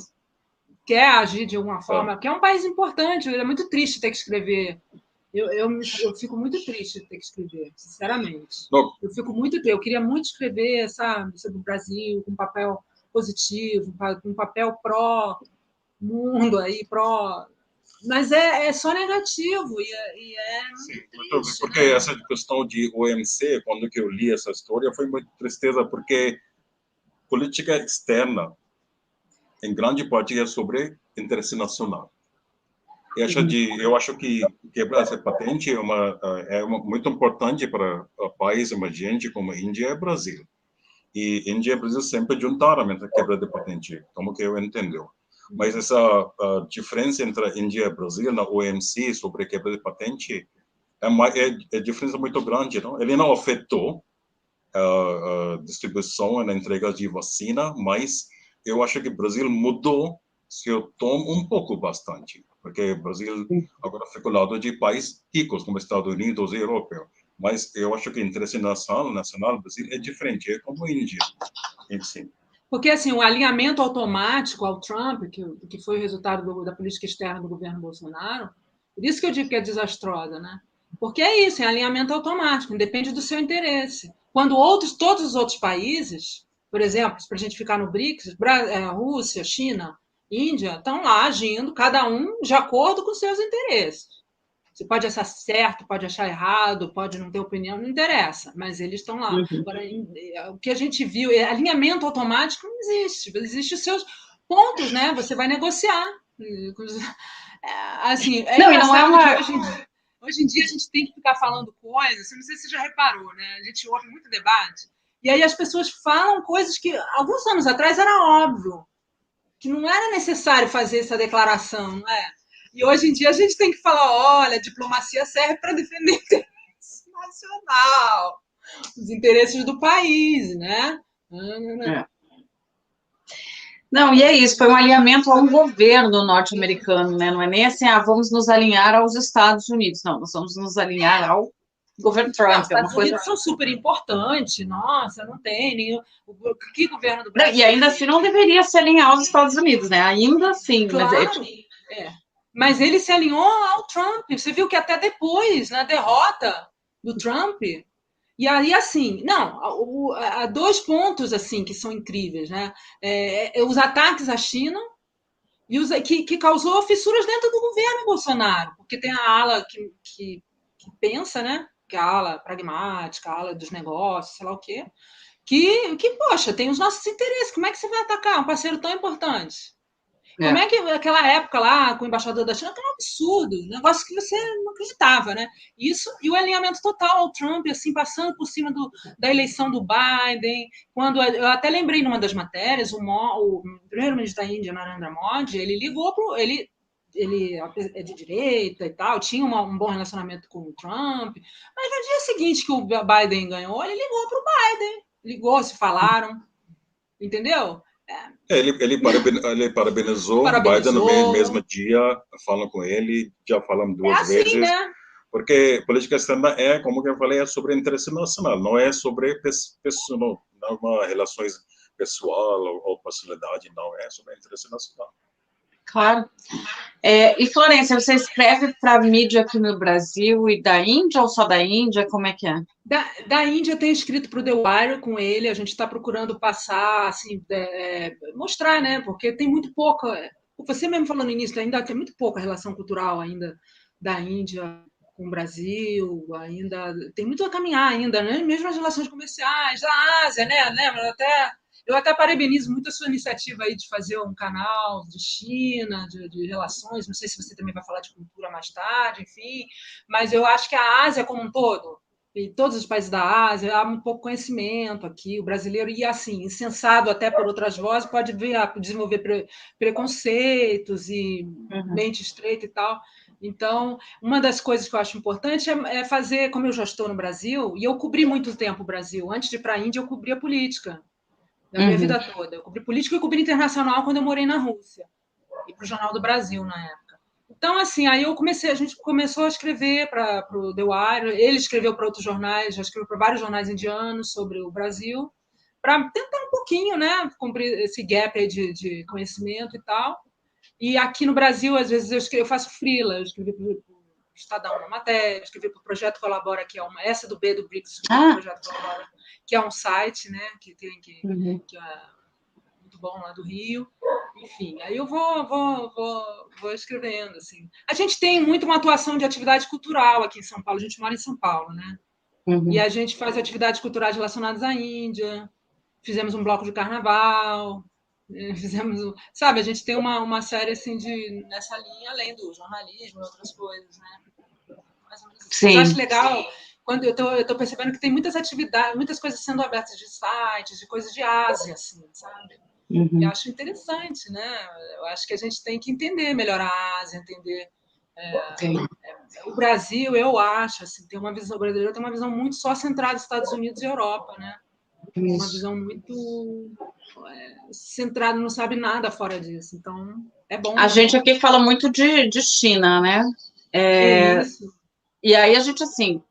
quer agir de alguma forma, porque é um país importante, é muito triste ter que escrever. Eu fico muito triste de ter que escrever, sinceramente. Eu fico muito triste. Eu queria muito escrever, sabe, sobre o Brasil, com um papel positivo, com um papel pró-mundo aí, pró... Mas é só negativo e é muito triste, porque né? essa questão de OMC, quando que eu li essa história, foi muito tristeza, porque política externa, em grande parte, é sobre interesse nacional. Eu acho que quebrar essa patente é muito importante para país emergente como a Índia e o Brasil. E Índia e Brasil sempre juntaram a quebra de patente, como que eu entendo. Mas essa diferença entre a Índia e o Brasil na OMC sobre quebra de patente é diferença muito grande. Não? Ele não afetou a distribuição e a entrega de vacina, mas eu acho que o Brasil mudou seu tom um pouco bastante, porque o Brasil agora fica ao lado de países ricos, como Estados Unidos e Europa. Mas eu acho que o interesse nacional do Brasil é diferente, é como a Índia. Sim. Porque, assim, o alinhamento automático ao Trump, que foi o resultado da política externa do governo Bolsonaro, por isso que eu digo que é desastrosa, né? Porque é isso, é alinhamento automático, depende do seu interesse. Quando todos os outros países, por exemplo, para a gente ficar no BRICS, Rússia, China, Índia, estão lá agindo, cada um de acordo com seus interesses. Você pode achar certo, pode achar errado, pode não ter opinião, não interessa, mas eles estão lá. Agora, o que a gente viu, alinhamento automático não existe. Existem os seus pontos, né? Você vai negociar. Assim, não, e não é uma... Hoje em dia a gente tem que ficar falando coisas, não sei se você já reparou, né? A gente ouve muito debate, e aí as pessoas falam coisas que alguns anos atrás era óbvio, que não era necessário fazer essa declaração, não é? E hoje em dia a gente tem que falar, olha, a diplomacia serve para defender o interesse nacional, os interesses do país, né? Não, e é isso, foi um alinhamento ao governo norte-americano, né? Não é nem assim, vamos nos alinhar aos Estados Unidos, não, nós vamos nos alinhar ao governo Trump. Os Estados Unidos são super importantes, nossa, não tem nenhum... Que governo do Brasil... E ainda assim não deveria se alinhar aos Estados Unidos, né? Ainda assim. Claro, mas ele se alinhou ao Trump. Você viu que até depois, na derrota do Trump, e aí, assim, há 2 pontos, assim, que são incríveis, né? Os ataques à China e que causou fissuras dentro do governo Bolsonaro, porque tem a ala que pensa, né? Que é a ala pragmática, a ala dos negócios, sei lá o quê, poxa, tem os nossos interesses. Como é que você vai atacar um parceiro tão importante? Como é que aquela época lá, com o embaixador da China, que era um absurdo, um negócio que você não acreditava, né? Isso, e o alinhamento total ao Trump, assim, passando por cima da eleição do Biden, quando eu até lembrei numa das matérias, o primeiro-ministro da Índia, Narendra Modi, ele ligou para ele é de direita e tal, tinha um bom relacionamento com o Trump, mas no dia seguinte que o Biden ganhou, ele ligou para o Biden, se falaram, entendeu? Ele parabenizou o Biden no mesmo dia, falam com ele, já falamos 2 vezes. Né? Porque política externa como eu falei, é sobre interesse nacional, não é sobre não uma relações pessoal ou personalidade, não, é sobre interesse nacional. Claro. E, Florência, você escreve para mídia aqui no Brasil e da Índia ou só da Índia? Como é que é? Da Índia eu tenho escrito para o The Wire com ele, a gente está procurando passar, assim, mostrar, né? Porque tem muito pouca. Você mesmo falou no início, ainda tem muito pouca relação cultural ainda da Índia com o Brasil, ainda tem muito a caminhar ainda, né? Mesmo as relações comerciais, da Ásia, né? Lembra? Eu até parabenizo muito a sua iniciativa aí de fazer um canal de China, de relações. Não sei se você também vai falar de cultura mais tarde, enfim. Mas eu acho que a Ásia como um todo, e todos os países da Ásia, há um pouco conhecimento aqui. O brasileiro, e assim, incensado até por outras vozes, pode vir a desenvolver preconceitos e mente estreita e tal. Então, uma das coisas que eu acho importante é fazer, como eu já estou no Brasil, e eu cobri muito tempo o Brasil. Antes de ir para a Índia, eu cobri a política da minha vida toda. Eu cobri política e cobri internacional quando eu morei na Rússia. E para o Jornal do Brasil, na época. Então, assim, aí a gente começou a escrever para o The Wire, ele escreveu para outros jornais, já escreveu para vários jornais indianos sobre o Brasil, para tentar um pouquinho, né, cumprir esse gap aí de conhecimento e tal. E aqui no Brasil, às vezes, eu faço freela, eu escrevi para o Estadão uma matéria, escrevi para o Projeto Colabora, que é essa do B do BRICS, Projeto Colabora, que é um site, né, que é muito bom lá do Rio. Enfim, aí eu vou escrevendo, assim. A gente tem muito uma atuação de atividade cultural aqui em São Paulo, a gente mora em São Paulo, né? E a gente faz atividades culturais relacionadas à Índia, fizemos um bloco de carnaval, sabe, a gente tem uma série, assim, nessa linha, além do jornalismo e outras coisas, né? Mais ou menos assim. Mas eu acho legal, quando eu tô percebendo que tem muitas atividades, muitas coisas sendo abertas de sites, de coisas de Ásia, assim, sabe? Eu acho interessante, né? Eu acho que a gente tem que entender melhor a Ásia, entender o Brasil. Eu acho, assim, tem uma visão, o brasileiro tem uma visão muito só centrada nos Estados Unidos e Europa, né? Uma visão muito centrada, não sabe nada fora disso. Então, é bom. A gente aqui fala muito de China, né? Isso. E aí a gente, assim,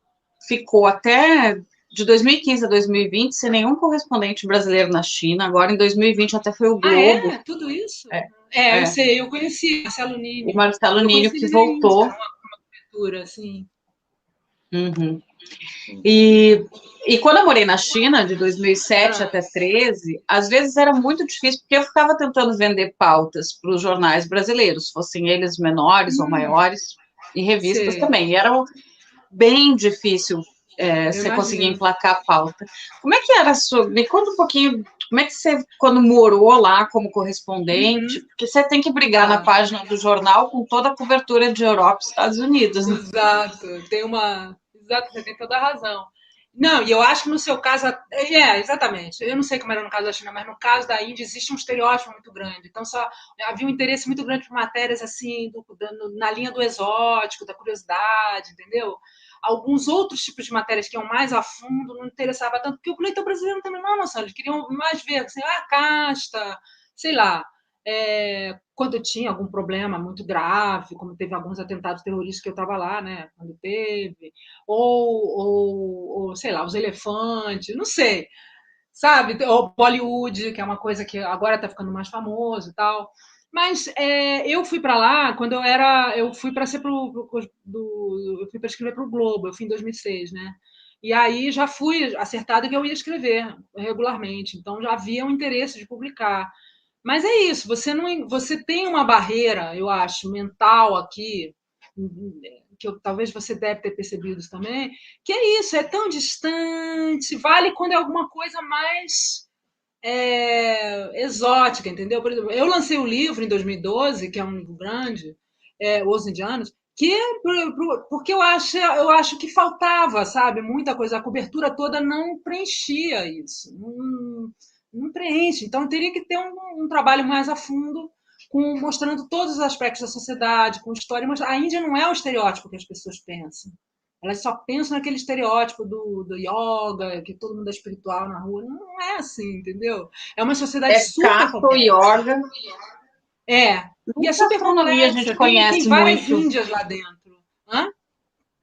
ficou até de 2015 a 2020 sem nenhum correspondente brasileiro na China. Agora, em 2020, até foi o Globo. Tudo isso? Eu sei, eu conheci Marcelo Nini. O Marcelo Nini que voltou. Uma cultura, assim. E quando eu morei na China, de 2007 até 2013, às vezes era muito difícil, porque eu ficava tentando vender pautas para os jornais brasileiros, fossem eles menores ou maiores, e revistas também. E era bem difícil você conseguir emplacar a pauta. Como é que era a sua... Me conta um pouquinho, como é que você, quando morou lá como correspondente, porque você tem que brigar na página do jornal com toda a cobertura de Europa e Estados Unidos. Né? Exato, você tem toda a razão. Não, e eu acho que no seu caso, exatamente. Eu não sei como era no caso da China, mas no caso da Índia existe um estereótipo muito grande. Então, havia um interesse muito grande por matérias assim, na linha do exótico, da curiosidade, entendeu? Alguns outros tipos de matérias que iam mais a fundo não interessava tanto, porque o leitor brasileiro também não, nossa, eles queriam mais ver, assim, casta, sei lá. Quando tinha algum problema muito grave, como teve alguns atentados terroristas que eu estava lá, né, quando teve, ou sei lá, os elefantes, não sei, sabe, ou Bollywood, que é uma coisa que agora está ficando mais famoso e tal. Mas eu fui para lá quando eu fui para escrever para o Globo, eu fui em 2006, né? E aí já fui acertada que eu ia escrever regularmente, então já havia um interesse de publicar. Mas é isso, você tem uma barreira, eu acho, mental aqui, que talvez você deve ter percebido isso também, que é isso, é tão distante, vale quando é alguma coisa mais exótica, entendeu? Por exemplo, eu lancei um livro em 2012, que é um livro grande, Os Indianos, que porque eu acho que faltava, sabe, muita coisa, a cobertura toda não preenchia isso, não preenche. Então, teria que ter um trabalho mais a fundo, mostrando todos os aspectos da sociedade, com história. Mas a Índia não é o estereótipo que as pessoas pensam. Elas só pensam naquele estereótipo do yoga, que todo mundo é espiritual na rua. Não é assim, entendeu? É uma sociedade super complexa. Yoga. E é super complexa. A gente conhece tem várias muito. índias lá dentro.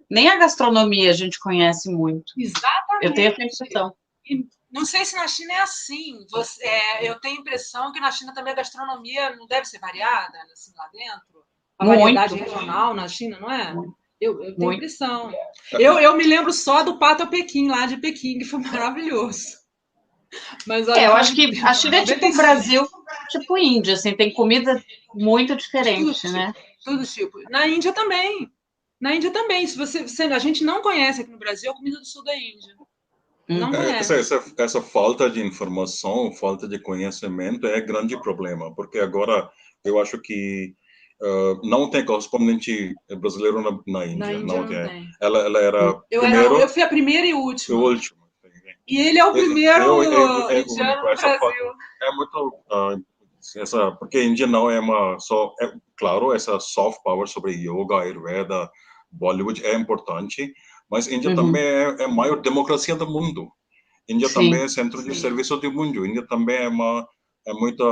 Nem a gastronomia a gente conhece muito. Exatamente. Eu tenho a sensação. Não sei se na China é assim. Eu tenho a impressão que na China também a gastronomia não deve ser variada, assim, lá dentro. A variedade regional na China, não é? Eu tenho a impressão. Eu me lembro só do Pato a Pequim, lá de Pequim, que foi maravilhoso. Mas, olha, eu acho que a China é tipo o Brasil, tipo Índia, assim, tem comida muito diferente, né? Todo tipo. Na Índia também. Na Índia também. A gente não conhece aqui no Brasil a comida do sul da Índia. Não conhece. Essa falta de informação, falta de conhecimento é grande problema, porque agora eu acho que não tem correspondente brasileiro na Índia. Na Índia não tem. Ela era eu fui a primeira e última. O último. E ele é o primeiro indiano no Brasil. É muito... porque a Índia não é claro, essa soft power sobre yoga, Ayurveda, Bollywood é importante, mas a Índia também é a maior democracia do mundo. A Índia também é centro de serviço do mundo. A Índia também é muita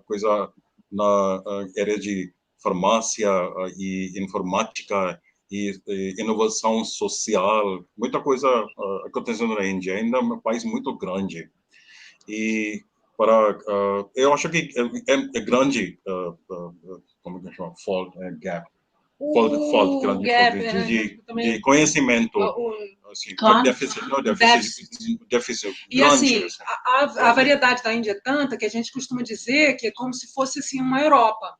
coisa na área de farmácia e informática e inovação social, muita coisa acontecendo na Índia. Ainda é um país muito grande. E eu acho que é grande, como que chama? Gap. De conhecimento, assim, déficit e grande, assim, a variedade da Índia é tanta que a gente costuma dizer que é como se fosse assim uma Europa,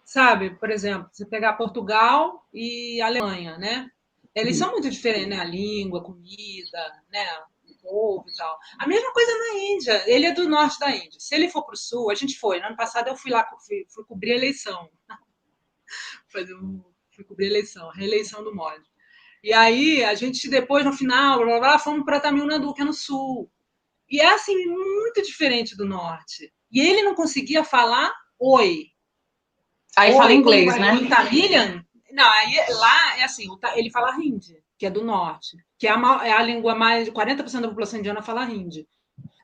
sabe? Por exemplo, você pegar Portugal e Alemanha, né? Eles são muito diferentes, né? A língua, a comida, né? O povo e tal. A mesma coisa na Índia. Ele é do norte da Índia. Se ele for para o sul, a gente foi. No ano passado eu fui lá, fui cobrir a eleição. Fui cobrir a eleição, a reeleição do Modi. E aí, a gente depois, no final, fomos para Tamil Nadu, que é no sul. E é, assim, muito diferente do norte. E ele não conseguia falar oi. Aí fala inglês, né? Em Tamilian, não, aí lá é assim, ele fala hindi, que é do norte, que é a língua mais de 40% da população indiana fala hindi.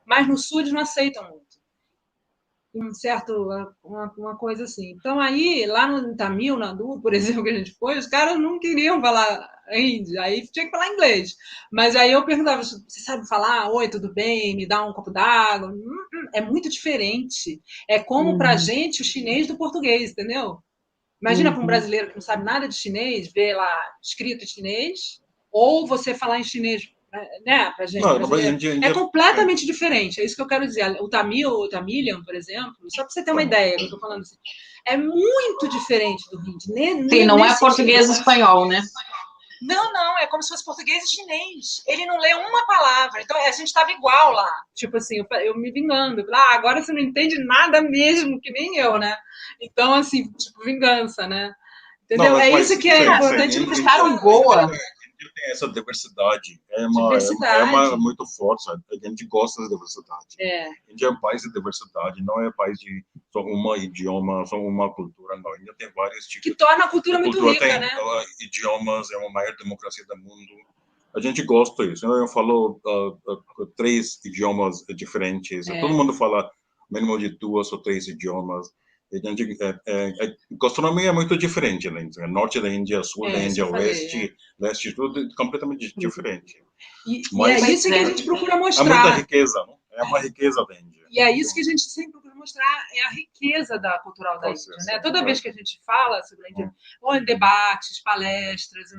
Mas no sul eles não aceitam muito. Uma coisa assim. Então, aí, lá no Tamil Nadu, por exemplo, que a gente foi, os caras não queriam falar hindi, aí tinha que falar inglês. Mas aí eu perguntava, você sabe falar? Oi, tudo bem? Me dá um copo d'água? É muito diferente. É como pra gente o chinês do português, entendeu? Imagina para um brasileiro que não sabe nada de chinês, ver lá escrito em chinês, ou você falar em chinês, né, pra gente. É completamente diferente, é isso que eu quero dizer. O Tamilian, por exemplo, só para você ter uma ideia, que eu tô falando assim, é muito diferente do hindi. Sim, não é português e espanhol, né? Não, é como se fosse português e chinês. Ele não lê uma palavra. Então, a gente estava igual lá. Tipo assim, eu me vingando. Agora você não entende nada mesmo, que nem eu, né? Então, assim, tipo, vingança, né? Entendeu? Não, isso que é importante. Eles ficaram boa. Tem essa diversidade. É muito forte, sabe? A gente gosta da diversidade. A Índia é um país de diversidade, não é um país de só um idioma, só uma cultura, não. A Índia tem vários tipos. Que torna a cultura muito rica, tem, né? Idiomas, é uma maior democracia do mundo. A gente gosta disso. Eu falo 3 idiomas diferentes. Todo mundo fala mínimo de 2 ou 3 idiomas. A gastronomia é muito diferente, né? Norte da Índia, sul da Índia, oeste, leste, tudo completamente diferente. Mas é isso que a gente procura mostrar. É muita riqueza, não? É uma riqueza da Índia. E é isso que a gente sempre procura mostrar, é a riqueza cultural da Índia, né? Toda vez que a gente fala sobre a Índia, ou em debates, palestras,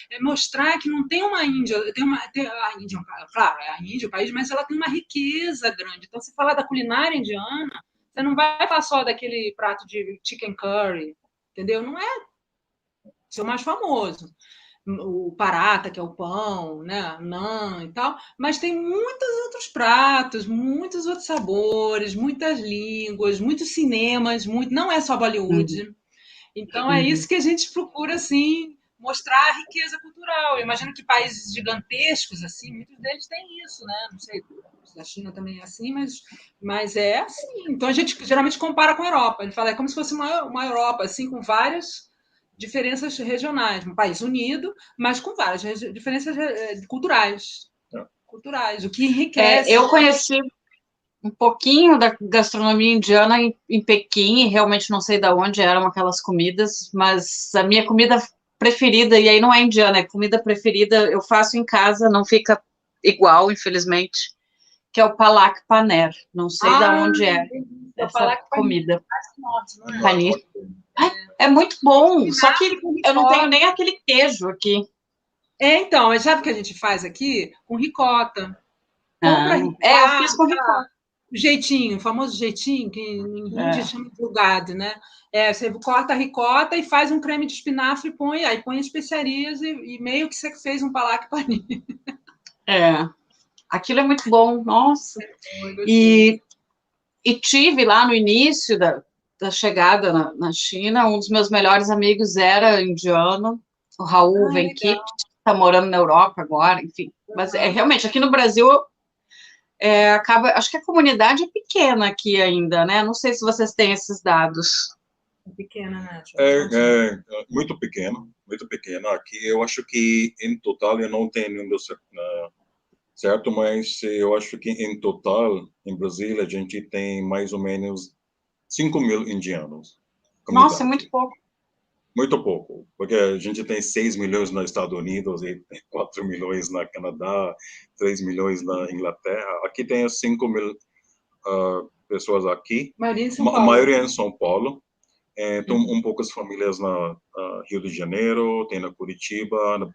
é mostrar que não tem uma Índia, a Índia, claro, é a Índia o país, mas ela tem uma riqueza grande. Então, se falar da culinária indiana, você não vai falar só daquele prato de chicken curry, entendeu? Não é o mais famoso. O paratha, que é o pão, né? Naan e tal. Mas tem muitos outros pratos, muitos outros sabores, muitas línguas, muitos cinemas, não é só Bollywood. Então, é isso que a gente procura, assim, mostrar a riqueza cultural. Eu imagino que países gigantescos, assim, muitos deles têm isso, né? Não sei, a China também é assim, mas é assim. Então, a gente geralmente compara com a Europa. A gente fala, é como se fosse uma Europa, assim, com várias diferenças regionais. Um país unido, mas com várias diferenças culturais. O que enriquece. Eu conheci um pouquinho da gastronomia indiana em Pequim, e realmente não sei de onde eram aquelas comidas, mas a minha comida preferida, e aí não é indiana, é comida preferida, eu faço em casa, não fica igual, infelizmente, que é o Palak Paneer. Não sei de onde é essa comida. Paneer. É muito bom, só que eu não tenho nem aquele queijo aqui. Então, mas sabe o que a gente faz aqui? Com ricota. Compra ricota. Eu fiz com ricota. O jeitinho, o famoso jeitinho, que em Índia chama de julgado, né? Você corta a ricota e faz um creme de espinafre, aí põe especiarias e meio que você fez um palak paneer. Aquilo é muito bom, nossa. E tive lá no início da chegada na China, um dos meus melhores amigos era indiano, o Raul Venkit, está morando na Europa agora, enfim. Mas realmente, aqui no Brasil, acho que a comunidade é pequena aqui ainda, né? Não sei se vocês têm esses dados. Pequena, né? Muito pequeno, muito pequeno. Aqui eu acho que, em total, eu não tenho número certo, mas eu acho que, em total, em Brasília, a gente tem mais ou menos 5.000 indianos. Nossa, é muito pouco. Muito pouco, porque a gente tem 6 milhões nos Estados Unidos, e 4 milhões na Canadá, 3 milhões na Inglaterra. Aqui tem 5.000 pessoas aqui. A maioria é em São Paulo. Tem poucas famílias na Rio de Janeiro, tem na Curitiba.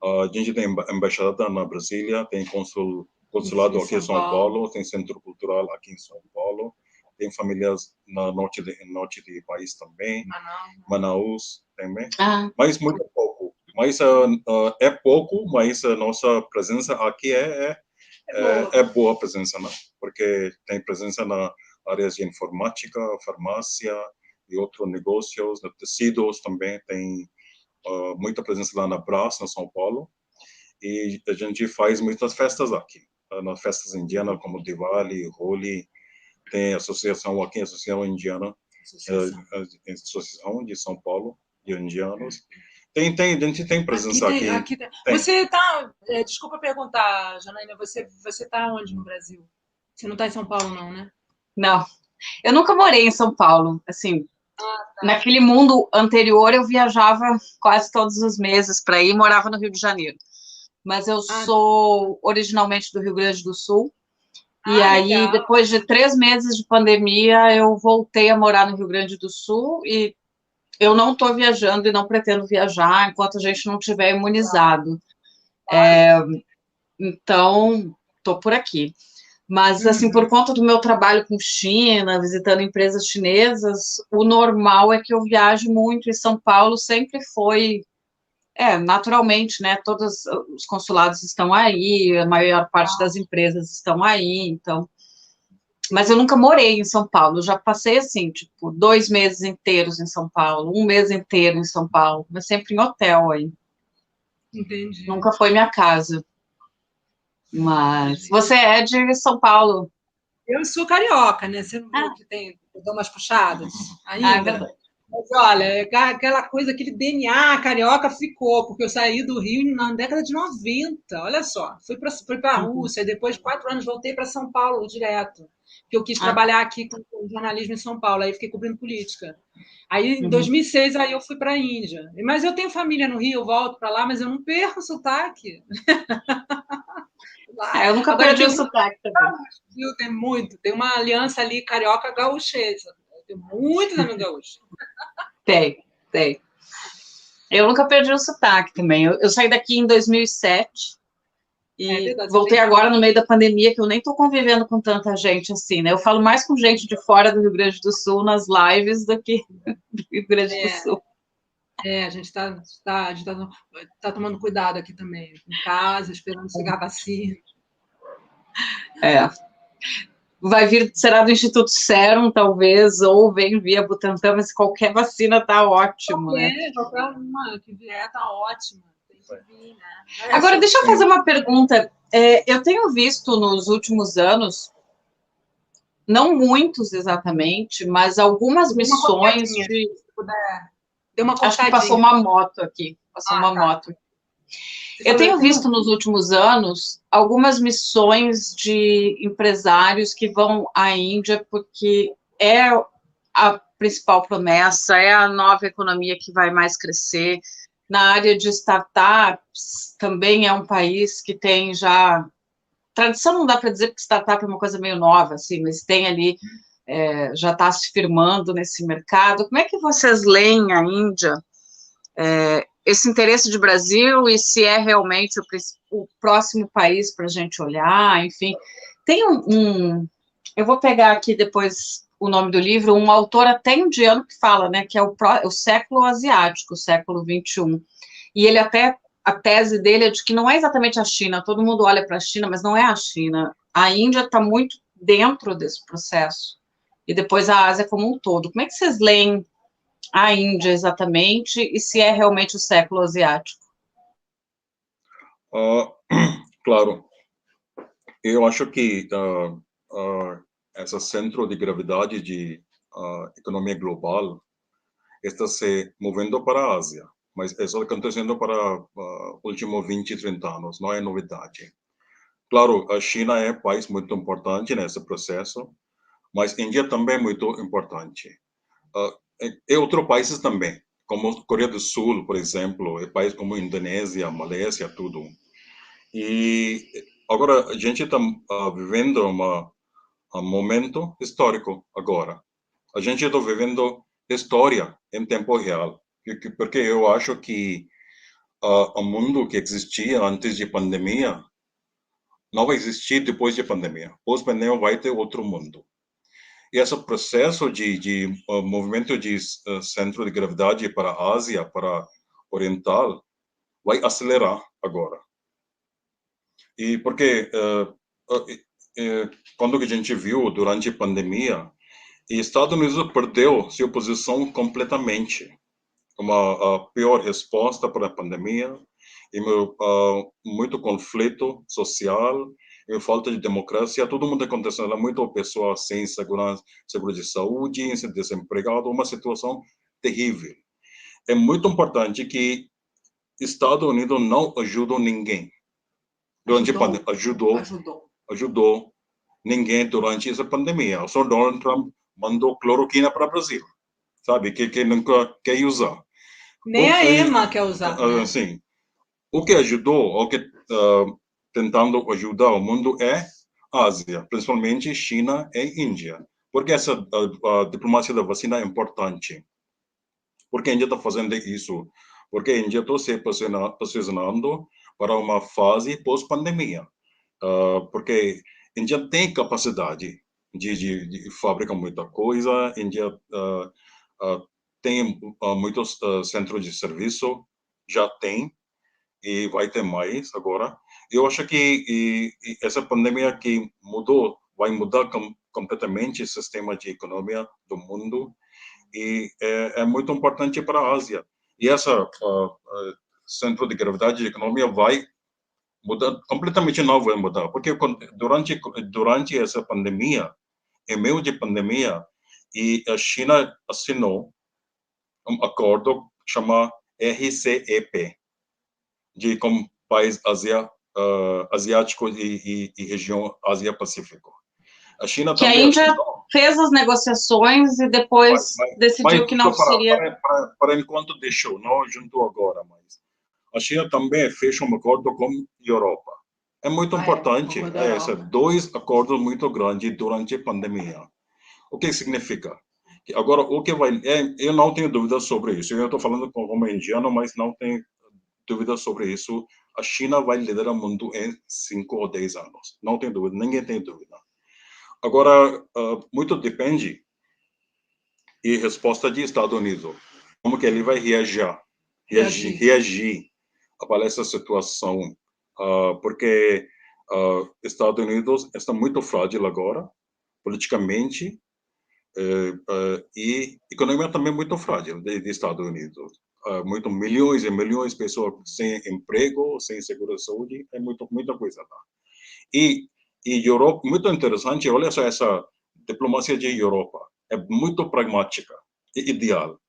A gente tem embaixada na Brasília, tem consulado aqui em São Paulo, tem centro cultural aqui em São Paulo. Tem famílias no norte do país também, Manaus também, mas muito pouco. Mas é pouco, mas a nossa presença aqui é boa presença, né? Porque tem presença na áreas de informática, farmácia e outros negócios, tecidos também, tem muita presença lá na Brás, na São Paulo, e a gente faz muitas festas aqui, nas festas indianas como Diwali, Holi. Tem associação aqui, Associação Indiana, Associação de São Paulo, de indianos. A gente tem presença aqui. Tem. Você está, desculpa perguntar, Janaína, você está onde no Brasil? Você não está em São Paulo, não, né? Não, eu nunca morei em São Paulo, assim, naquele mundo anterior eu viajava quase todos os meses para ir e morava no Rio de Janeiro, mas eu sou originalmente do Rio Grande do Sul. E aí, legal. Depois de 3 meses de pandemia, eu voltei a morar no Rio Grande do Sul e eu não estou viajando e não pretendo viajar enquanto a gente não estiver imunizado. Então, estou por aqui. Mas, assim, por conta do meu trabalho com China, visitando empresas chinesas, o normal é que eu viaje muito e São Paulo sempre foi... naturalmente, né, todos os consulados estão aí, a maior parte das empresas estão aí, então... Mas eu nunca morei em São Paulo, eu já passei, assim, tipo, 2 meses inteiros em São Paulo, 1 mês inteiro em São Paulo, mas sempre em hotel aí. Entendi. Nunca foi minha casa. Mas você é de São Paulo? Eu sou carioca, né? Você não viu que eu dou umas puxadas ainda? É verdade. Mas olha, aquela coisa, aquele DNA carioca ficou, porque eu saí do Rio na década de 90, olha só. Fui para a Rússia, e depois de 4 anos voltei para São Paulo direto, porque eu quis trabalhar aqui com jornalismo em São Paulo, aí fiquei cobrindo política. Aí, em 2006, aí eu fui para a Índia. Mas eu tenho família no Rio, eu volto para lá, mas eu não perco o sotaque. Eu nunca perdi o sotaque também. Tem muito, tem uma aliança ali carioca gaúchesa. Tem muitos amigos gaúchos. Tem. Eu nunca perdi o sotaque também. Eu saí daqui em 2007 e voltei agora no meio da pandemia, que eu nem estou convivendo com tanta gente assim, né? Eu falo mais com gente de fora do Rio Grande do Sul nas lives do que do Rio Grande do Sul. A gente está tomando cuidado aqui também, em casa, esperando chegar a vacina. Vai vir, será do Instituto Serum, talvez, ou vem via Butantan, mas qualquer vacina está ótimo, né? Qualquer uma que vier está ótima. Tem que vir, né? Agora, deixa eu fazer uma pergunta. Eu tenho visto nos últimos anos, não muitos exatamente, mas algumas missões de... Deu uma cortadinha. Acho que passou uma moto aqui. Moto. Eu tenho visto nos últimos anos algumas missões de empresários que vão à Índia porque é a principal promessa, é a nova economia que vai mais crescer. Na área de startups, também é um país que tem já tradição não dá para dizer, porque startup é uma coisa meio nova, assim, mas tem ali, já está se firmando nesse mercado. Como é que vocês leem a Índia, esse interesse de Brasil, e se é realmente o próximo país para a gente olhar, enfim. Tem eu vou pegar aqui depois o nome do livro, um autor até indiano que fala, né, que é o século asiático, o século XXI. E ele até, a tese dele é de que não é exatamente a China, todo mundo olha para a China, mas não é a China. A Índia está muito dentro desse processo. E depois a Ásia como um todo. Como é que vocês leem a Índia exatamente, e se é realmente o século asiático? Claro, eu acho que esse centro de gravidade de economia global está se movendo para a Ásia, mas isso está acontecendo para os últimos 20, 30 anos, não é novidade. Claro, a China é um país muito importante nesse processo, mas a Índia também é muito importante. E outros países também, como Coreia do Sul, por exemplo, e países como Indonésia, Malásia, tudo. E agora a gente está vivendo um momento histórico agora. A gente está vivendo história em tempo real, porque eu acho que o mundo que existia antes de pandemia não vai existir depois de pandemia. Pós-pandemia vai ter outro mundo. E esse processo de movimento de centro de gravidade para a Ásia, para Oriental, vai acelerar agora. E porque quando a gente viu durante a pandemia, os Estados Unidos perdeu sua posição completamente. Uma pior resposta para a pandemia, e muito conflito social, e falta de democracia, todo mundo acontecendo, muita pessoa sem segurança, seguro de saúde, desempregado, uma situação terrível. É muito importante que Estados Unidos não ajudou ninguém durante a pandemia, ajudou ninguém durante essa pandemia. Só Donald Trump mandou cloroquina para o Brasil, sabe, que nunca quer usar. Nem a EMA quer usar. Sim. O que ajudou, o que tentando ajudar o mundo é Ásia, principalmente China e Índia. Porque essa a diplomacia da vacina é importante. Porque a Índia está fazendo isso? Porque a Índia está se posicionando para uma fase pós-pandemia. Porque a Índia tem capacidade de fabricar muita coisa, a Índia tem muitos centros de serviço, já tem, e vai ter mais agora. Eu acho que essa pandemia que mudou, vai mudar completamente o sistema de economia do mundo, e é muito importante para a Ásia. E essa centro de gravidade de economia vai mudar, completamente não vai mudar, porque durante essa pandemia, em meio de pandemia, e a China assinou um acordo chamado RCEP, de como país asiático e região Ásia-Pacífico. A China que também a Índia fez as negociações e depois decidiu que não seria... Para enquanto deixou, não juntou agora, mas a China também fez um acordo com a Europa. É muito importante, dois acordos muito grandes durante a pandemia. O que significa? Que agora, o que vai... eu não tenho dúvida sobre isso. Eu estou falando como indiano, mas não tenho dúvida sobre isso. A China vai liderar o mundo em 5 ou 10 anos. Não tem dúvida, ninguém tem dúvida. Agora, muito depende e resposta de Estados Unidos. Como que ele vai reagir para essa situação. Porque Estados Unidos está muito frágil agora, politicamente, e a economia também muito frágil de Estados Unidos. Milhões e milhões de pessoas sem emprego, sem seguro de saúde, é muita coisa lá. E Europa, muito interessante, olha só essa diplomacia de Europa, é muito pragmática e ideal.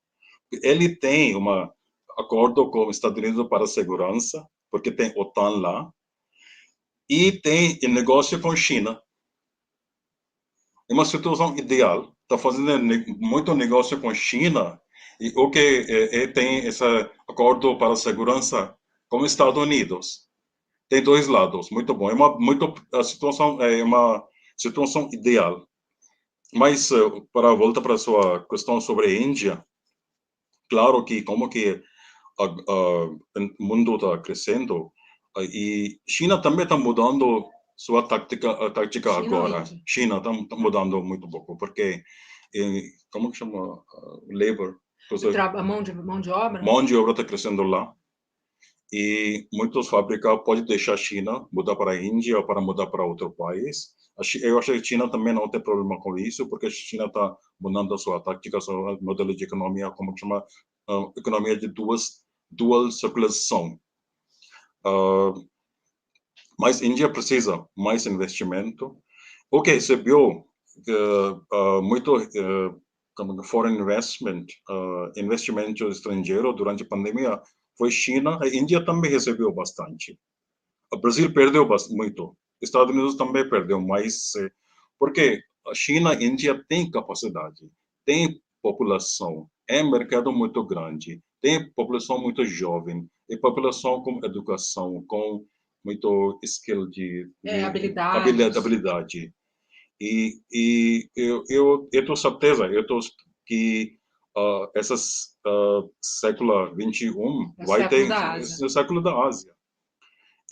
Ele tem um acordo com os Estados Unidos para a segurança, porque tem OTAN lá, e tem negócio com a China. É uma situação ideal. Está fazendo muito negócio com a China, e o que tem esse acordo para a segurança com os Estados Unidos. tem dois lados, muito bom. A situação é uma situação ideal. Mas para voltar para a sua questão sobre a Índia, claro que como que o mundo está crescendo e China também está mudando sua tática China agora. Índia. China está mudando muito pouco, porque como que chama labor? A mão de obra? Mão de obra está crescendo lá. E muitas fábricas podem deixar a China, mudar para a Índia ou para mudar para outro país. Eu acho que a China também não tem problema com isso, porque a China está mudando a sua tática, seu modelo de economia, como chama, economia de dual circulação. Mas a Índia precisa mais investimento. Ok, você viu muito como foreign investment, investimento estrangeiro durante a pandemia, foi China, a Índia também recebeu bastante. O Brasil perdeu muito. Estados Unidos também perdeu, mas porque a China e a Índia têm capacidade, têm população, é um mercado muito grande, tem população muito jovem, e população com educação, com muito skill de habilidade. E eu tenho certeza, que essas século 21 vai ter no século da Ásia.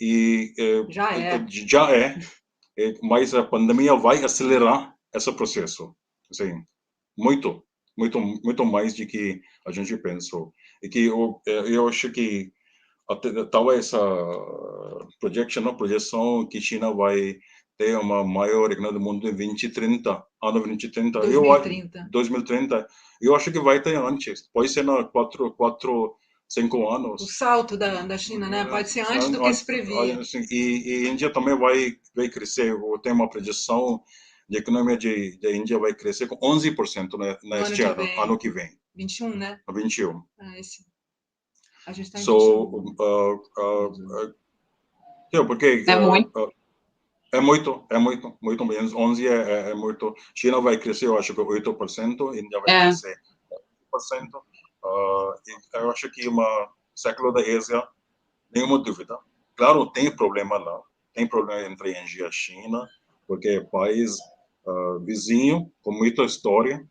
E já é, mas a pandemia vai acelerar esse processo, assim, muito mais do que a gente pensou. E que eu acho que talvez essa projeção que China vai ter uma maior economia do mundo em 2030, ano 2030, 2030. Eu acho que vai ter antes, pode ser na 5 anos. O salto da China, né? Pode ser antes do que se previa. Assim, e a Índia também vai crescer. Tem uma projeção de economia da Índia vai crescer com 11% neste ano que vem. 21, né? 21. A gente está em 21. Porque é muito. É muito menos. 11 é muito. China vai crescer, eu acho que 8%, Índia vai crescer 8%. Eu acho que século da Ásia, nenhuma dúvida. Claro, tem problema lá. Tem problema entre a Índia e a China, porque é país vizinho, com muita história,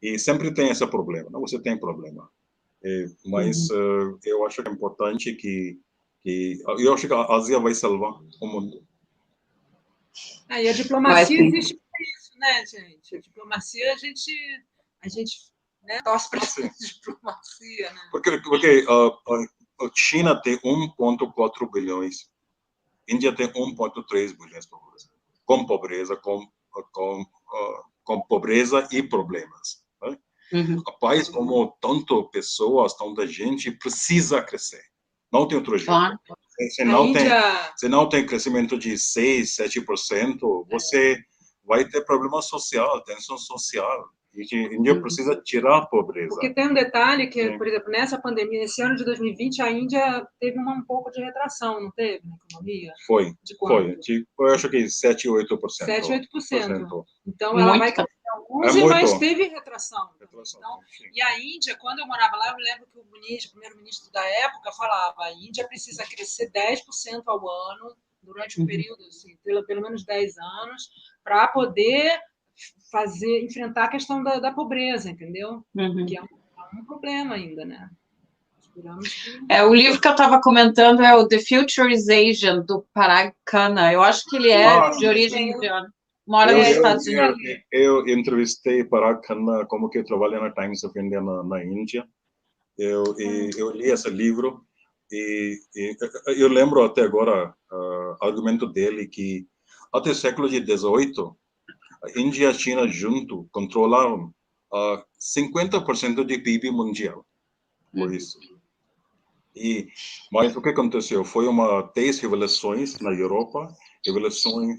e sempre tem esse problema. Não, você tem problema. Mas eu acho que é importante que eu acho que a Ásia vai salvar o mundo. E a diplomacia existe para isso, né, gente? A diplomacia, a gente né, torce para essa diplomacia, né? Porque a China tem 1,4 bilhões, Índia tem 1,3 bilhões, com pobreza, com pobreza e problemas. Né? O país, como tantas pessoas, tanta gente, precisa crescer. Não tem outro jeito. Claro. Se não tem crescimento de 6%, 7%, você vai ter problema social, tensão social. E a Índia precisa tirar a pobreza. Porque tem um detalhe que, por exemplo, nessa pandemia, esse ano de 2020, a Índia teve um pouco de retração, não teve, na economia? Foi. Eu acho que 7%, 8%. 7%. Então, ela vai crescer 11%, mas teve retração. Então, e a Índia, quando eu morava lá, eu me lembro que o primeiro-ministro da época falava a Índia precisa crescer 10% ao ano durante um período, assim, pelo menos 10 anos, para poder enfrentar a questão da pobreza, entendeu? Que é um problema ainda, né? O livro que eu estava comentando é o The Future is Asian, do Parag Khanna. Eu acho que ele é de origem indiana. Mora nos Estados Unidos. Eu entrevistei Parag Khanna, como que trabalha na Times of India na Índia. Eu li esse livro e eu lembro até agora o argumento dele que até o século XVIII a Índia e a China junto controlavam 50% do PIB mundial. Por isso. Mas o que aconteceu? Foi 10 revoluções na Europa, revolução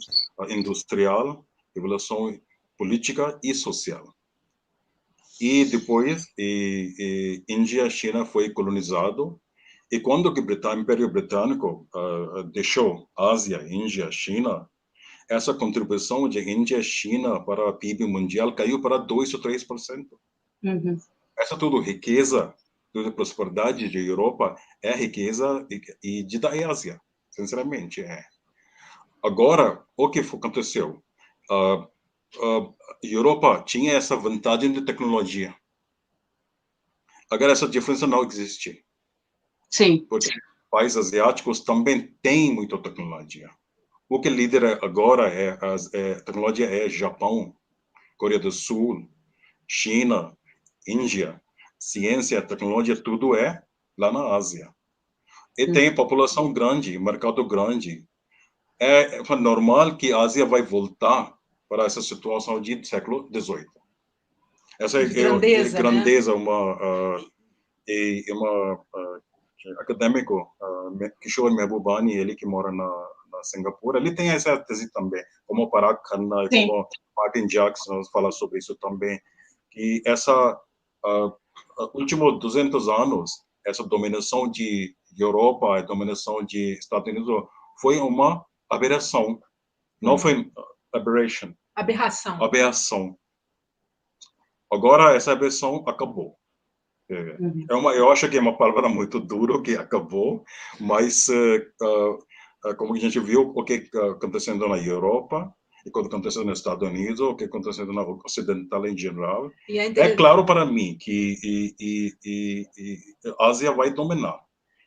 industrial, revolução política e social. E depois, Índia e China foi colonizado. E quando o Império Britânico deixou Ásia, Índia, China, essa contribuição de Índia e China para o PIB mundial caiu para 2 ou 3%. Essa tudo riqueza, toda prosperidade de Europa é riqueza da Ásia. sinceramente, é. Agora, o que aconteceu? A Europa tinha essa vantagem de tecnologia. Agora, essa diferença não existe. Sim. Porque países asiáticos também têm muita tecnologia. O que lidera agora a tecnologia é Japão, Coreia do Sul, China, Índia. Ciência, tecnologia, tudo é lá na Ásia. E tem população grande, mercado grande. É normal que a Ásia vai voltar para essa situação de século XVIII. Essa De grandeza, é grandeza, né? uma acadêmico, Kishore Mehbubani, ele que mora na Singapura, ele tem essa tese também, como Parag Khanna, como Martin Jackson fala sobre isso também, que essa últimos 200 anos, essa dominação de Europa, a dominação de Estados Unidos, foi uma aberração. Não foi aberration. Aberração. Aberração. Agora, essa aberração acabou. Eu acho que é uma palavra muito dura, que acabou, mas como a gente viu, o que está acontecendo na Europa, o que está acontecendo nos Estados Unidos, o que está acontecendo na ocidental em geral, é claro para mim que a Ásia vai dominar.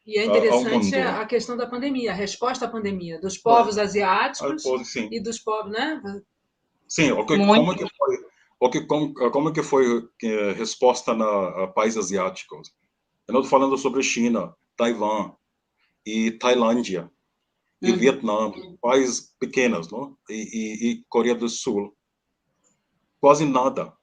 E é interessante a questão da pandemia, a resposta à pandemia, dos povos asiáticos e dos povos, né? Sim, como que foi a resposta na países asiáticos? Eu não estou falando sobre China, Taiwan e Tailândia e Vietnã, países pequenos, não? E Coreia do Sul. Quase nada.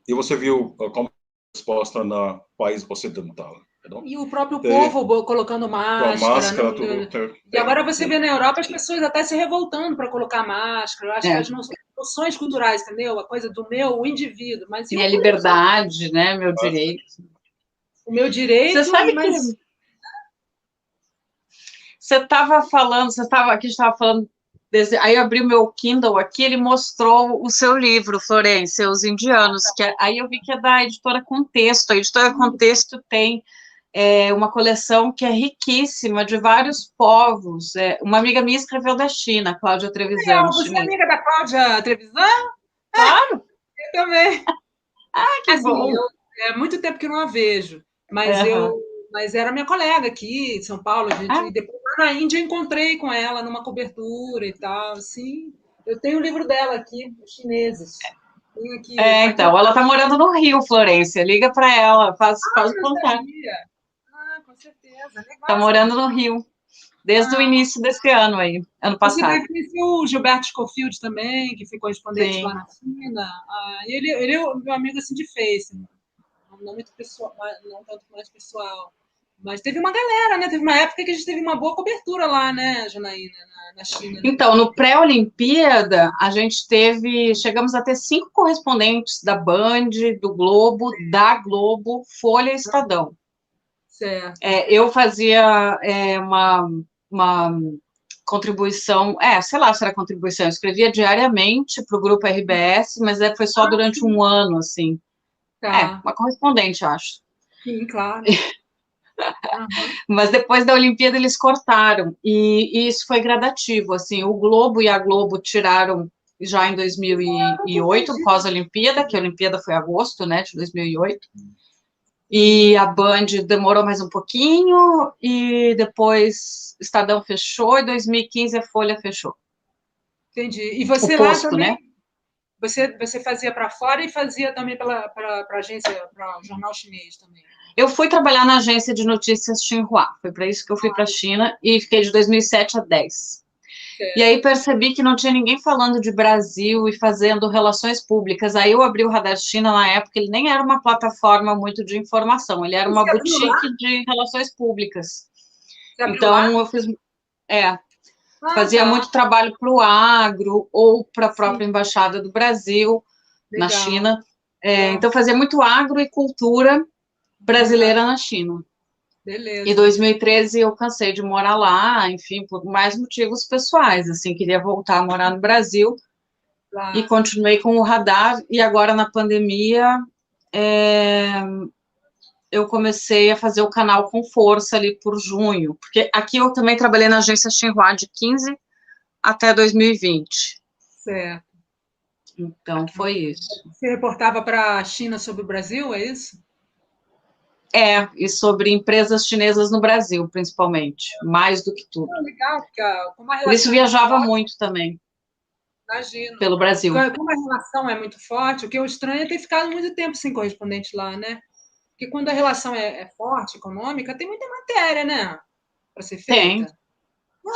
E você viu como resposta na país ocidental. Não? E o próprio povo colocando máscara. Com a máscara, tudo. E agora você vê na Europa as pessoas até se revoltando para colocar máscara. Eu acho que as noções culturais, entendeu? A coisa do o indivíduo. Mas minha liberdade, né? Meu direito. O meu direito. Você sabe que você estava falando, aqui estava falando. Aí eu abri o meu Kindle aqui, ele mostrou o seu livro, Florência, Os Indianos, aí eu vi que é da editora Contexto. A editora Contexto tem uma coleção que é riquíssima, de vários povos. Uma amiga minha escreveu da China, Cláudia Trevisan. Você é amiga da Cláudia Trevisan? Claro! Eu também. Que bom! É muito tempo que eu não a vejo, mas mas era minha colega aqui em São Paulo, e depois lá na Índia eu encontrei com ela numa cobertura e tal, assim. Eu tenho o livro dela aqui, Os Chineses. Aqui, então, ela está morando no Rio, Florência, liga para ela, faz contato. Com certeza, legal. Está morando no Rio, desde o início desse ano aí, ano passado. Você deve conhecer o Gilberto Scofield também, que foi correspondente lá na China. Ele é meu amigo assim de Face, não muito pessoal, não tanto mais pessoal. Mas teve uma galera, né? Teve uma época que a gente teve uma boa cobertura lá, né, Janaína, na China. Então, no pré-Olimpíada, chegamos a ter 5 correspondentes da Band, do Globo, da Globo, Folha e Estadão. Certo. Eu fazia uma contribuição, sei lá se era contribuição, eu escrevia diariamente para o Grupo RBS, mas foi só durante um ano, assim. Uma correspondente, acho. Sim, claro. Mas depois da Olimpíada eles cortaram, e isso foi gradativo, assim, o Globo e a Globo tiraram já em 2008, pós-Olimpíada, que a Olimpíada foi em agosto, né, de 2008, e a Band demorou mais um pouquinho, e depois Estadão fechou, e 2015 a Folha fechou. Entendi. E você lá também, né? Você fazia para fora e fazia também para a agência, para o jornal chinês também? Eu fui trabalhar na agência de notícias Xinhua, foi para isso que eu fui para a China, e fiquei de 2007 a 2010. E aí percebi que não tinha ninguém falando de Brasil e fazendo relações públicas. Aí eu abri o Radar China na época, ele nem era uma plataforma muito de informação, ele era uma boutique de relações públicas. Então eu fiz, fazia muito trabalho para o agro ou para a própria Embaixada do Brasil na China. Então fazia muito agro e cultura brasileira na China. Beleza. Em 2013 eu cansei de morar lá, enfim, por mais motivos pessoais, assim, queria voltar a morar no Brasil, e continuei com o Radar, e agora na pandemia eu comecei a fazer o canal com força ali por junho, porque aqui eu também trabalhei na agência Xinhua de 15 até 2020. Certo. Então, foi isso. Você reportava para a China sobre o Brasil, é isso? E sobre empresas chinesas no Brasil, principalmente, mais do que tudo. Legal, porque como a relação Por isso viajava muito também. Imagino. Pelo Brasil. Como a relação é muito forte, o que eu estranho é ter ficado muito tempo sem correspondente lá, né? Porque quando a relação é forte, econômica, tem muita matéria, né? Para ser feita. Tem.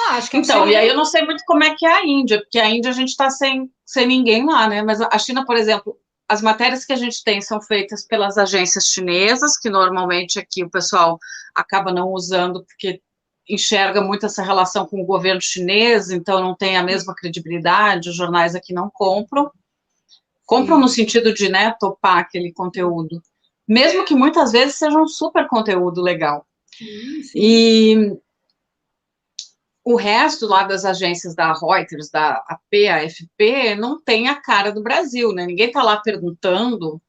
Acho que então, e aí eu não sei muito como é que é a Índia, porque a Índia a gente está sem ninguém lá, né? Mas a China, por exemplo, as matérias que a gente tem são feitas pelas agências chinesas, que normalmente aqui o pessoal acaba não usando porque enxerga muito essa relação com o governo chinês, então não tem a mesma credibilidade, os jornais aqui não compram. Compram no sentido de, né, topar aquele conteúdo. Mesmo que muitas vezes seja um super conteúdo legal. Sim. E o resto lá das agências da Reuters, da AP, AFP, não tem a cara do Brasil, né? Ninguém está lá perguntando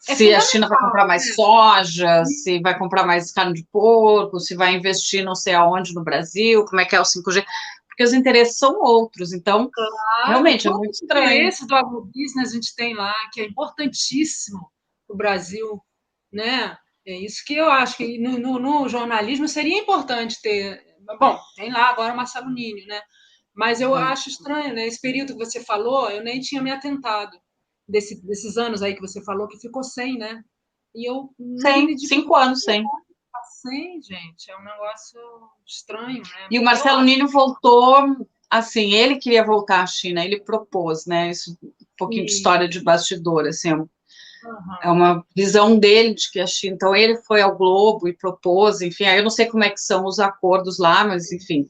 se a China vai comprar mais soja, se vai comprar mais carne de porco, se vai investir não sei aonde no Brasil, como é que é o 5G, porque os interesses são outros, então, realmente, é muito estranho. O interesse do agrobusiness a gente tem lá, que é importantíssimo para o Brasil, né? É isso que eu acho que no jornalismo seria importante ter. Bom, tem lá agora o Marcelo Ninho, né? Mas eu acho estranho, né? Esse período que você falou, eu nem tinha me atentado desses anos aí que você falou, que ficou sem, né? E eu sem, 5 anos sem. Sem, gente, é um negócio estranho, né? E o Marcelo Ninho voltou, assim, ele queria voltar à China, ele propôs, né? Isso, um pouquinho de história de bastidor, assim, é uma visão dele de que a China. Então, ele foi ao Globo e propôs, enfim, aí eu não sei como é que são os acordos lá, mas, enfim,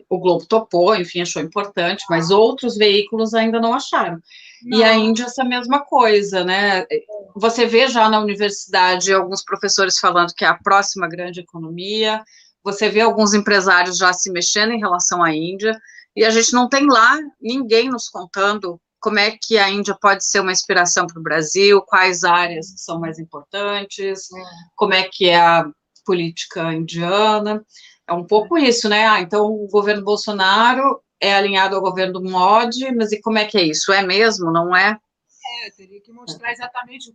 o Globo topou, enfim, achou importante, mas outros veículos ainda não acharam. Não. E a Índia, essa mesma coisa, né? Você vê já na universidade alguns professores falando que é a próxima grande economia, você vê alguns empresários já se mexendo em relação à Índia, e a gente não tem lá ninguém nos contando como é que a Índia pode ser uma inspiração para o Brasil, quais áreas são mais importantes, como é que é a política indiana. É um pouco isso, né? Então o governo Bolsonaro é alinhado ao governo do Modi, mas e como é que é isso? É mesmo, não é? Teria que mostrar exatamente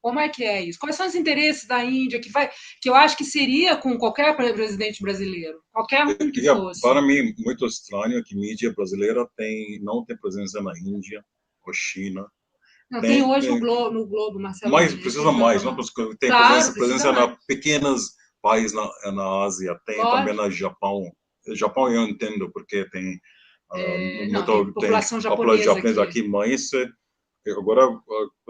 como é que é isso. Quais são os interesses da Índia, que eu acho que seria com qualquer presidente brasileiro, qualquer um que fosse. Para mim, muito estranho que a mídia brasileira não tem presença na Índia ou China. Não, tem hoje no Globo, Marcelo. Mas precisa mais, não? Tem presença na pequenas países na Ásia, tem também no Japão. O Japão eu entendo, porque tem população japonesa aqui, mas agora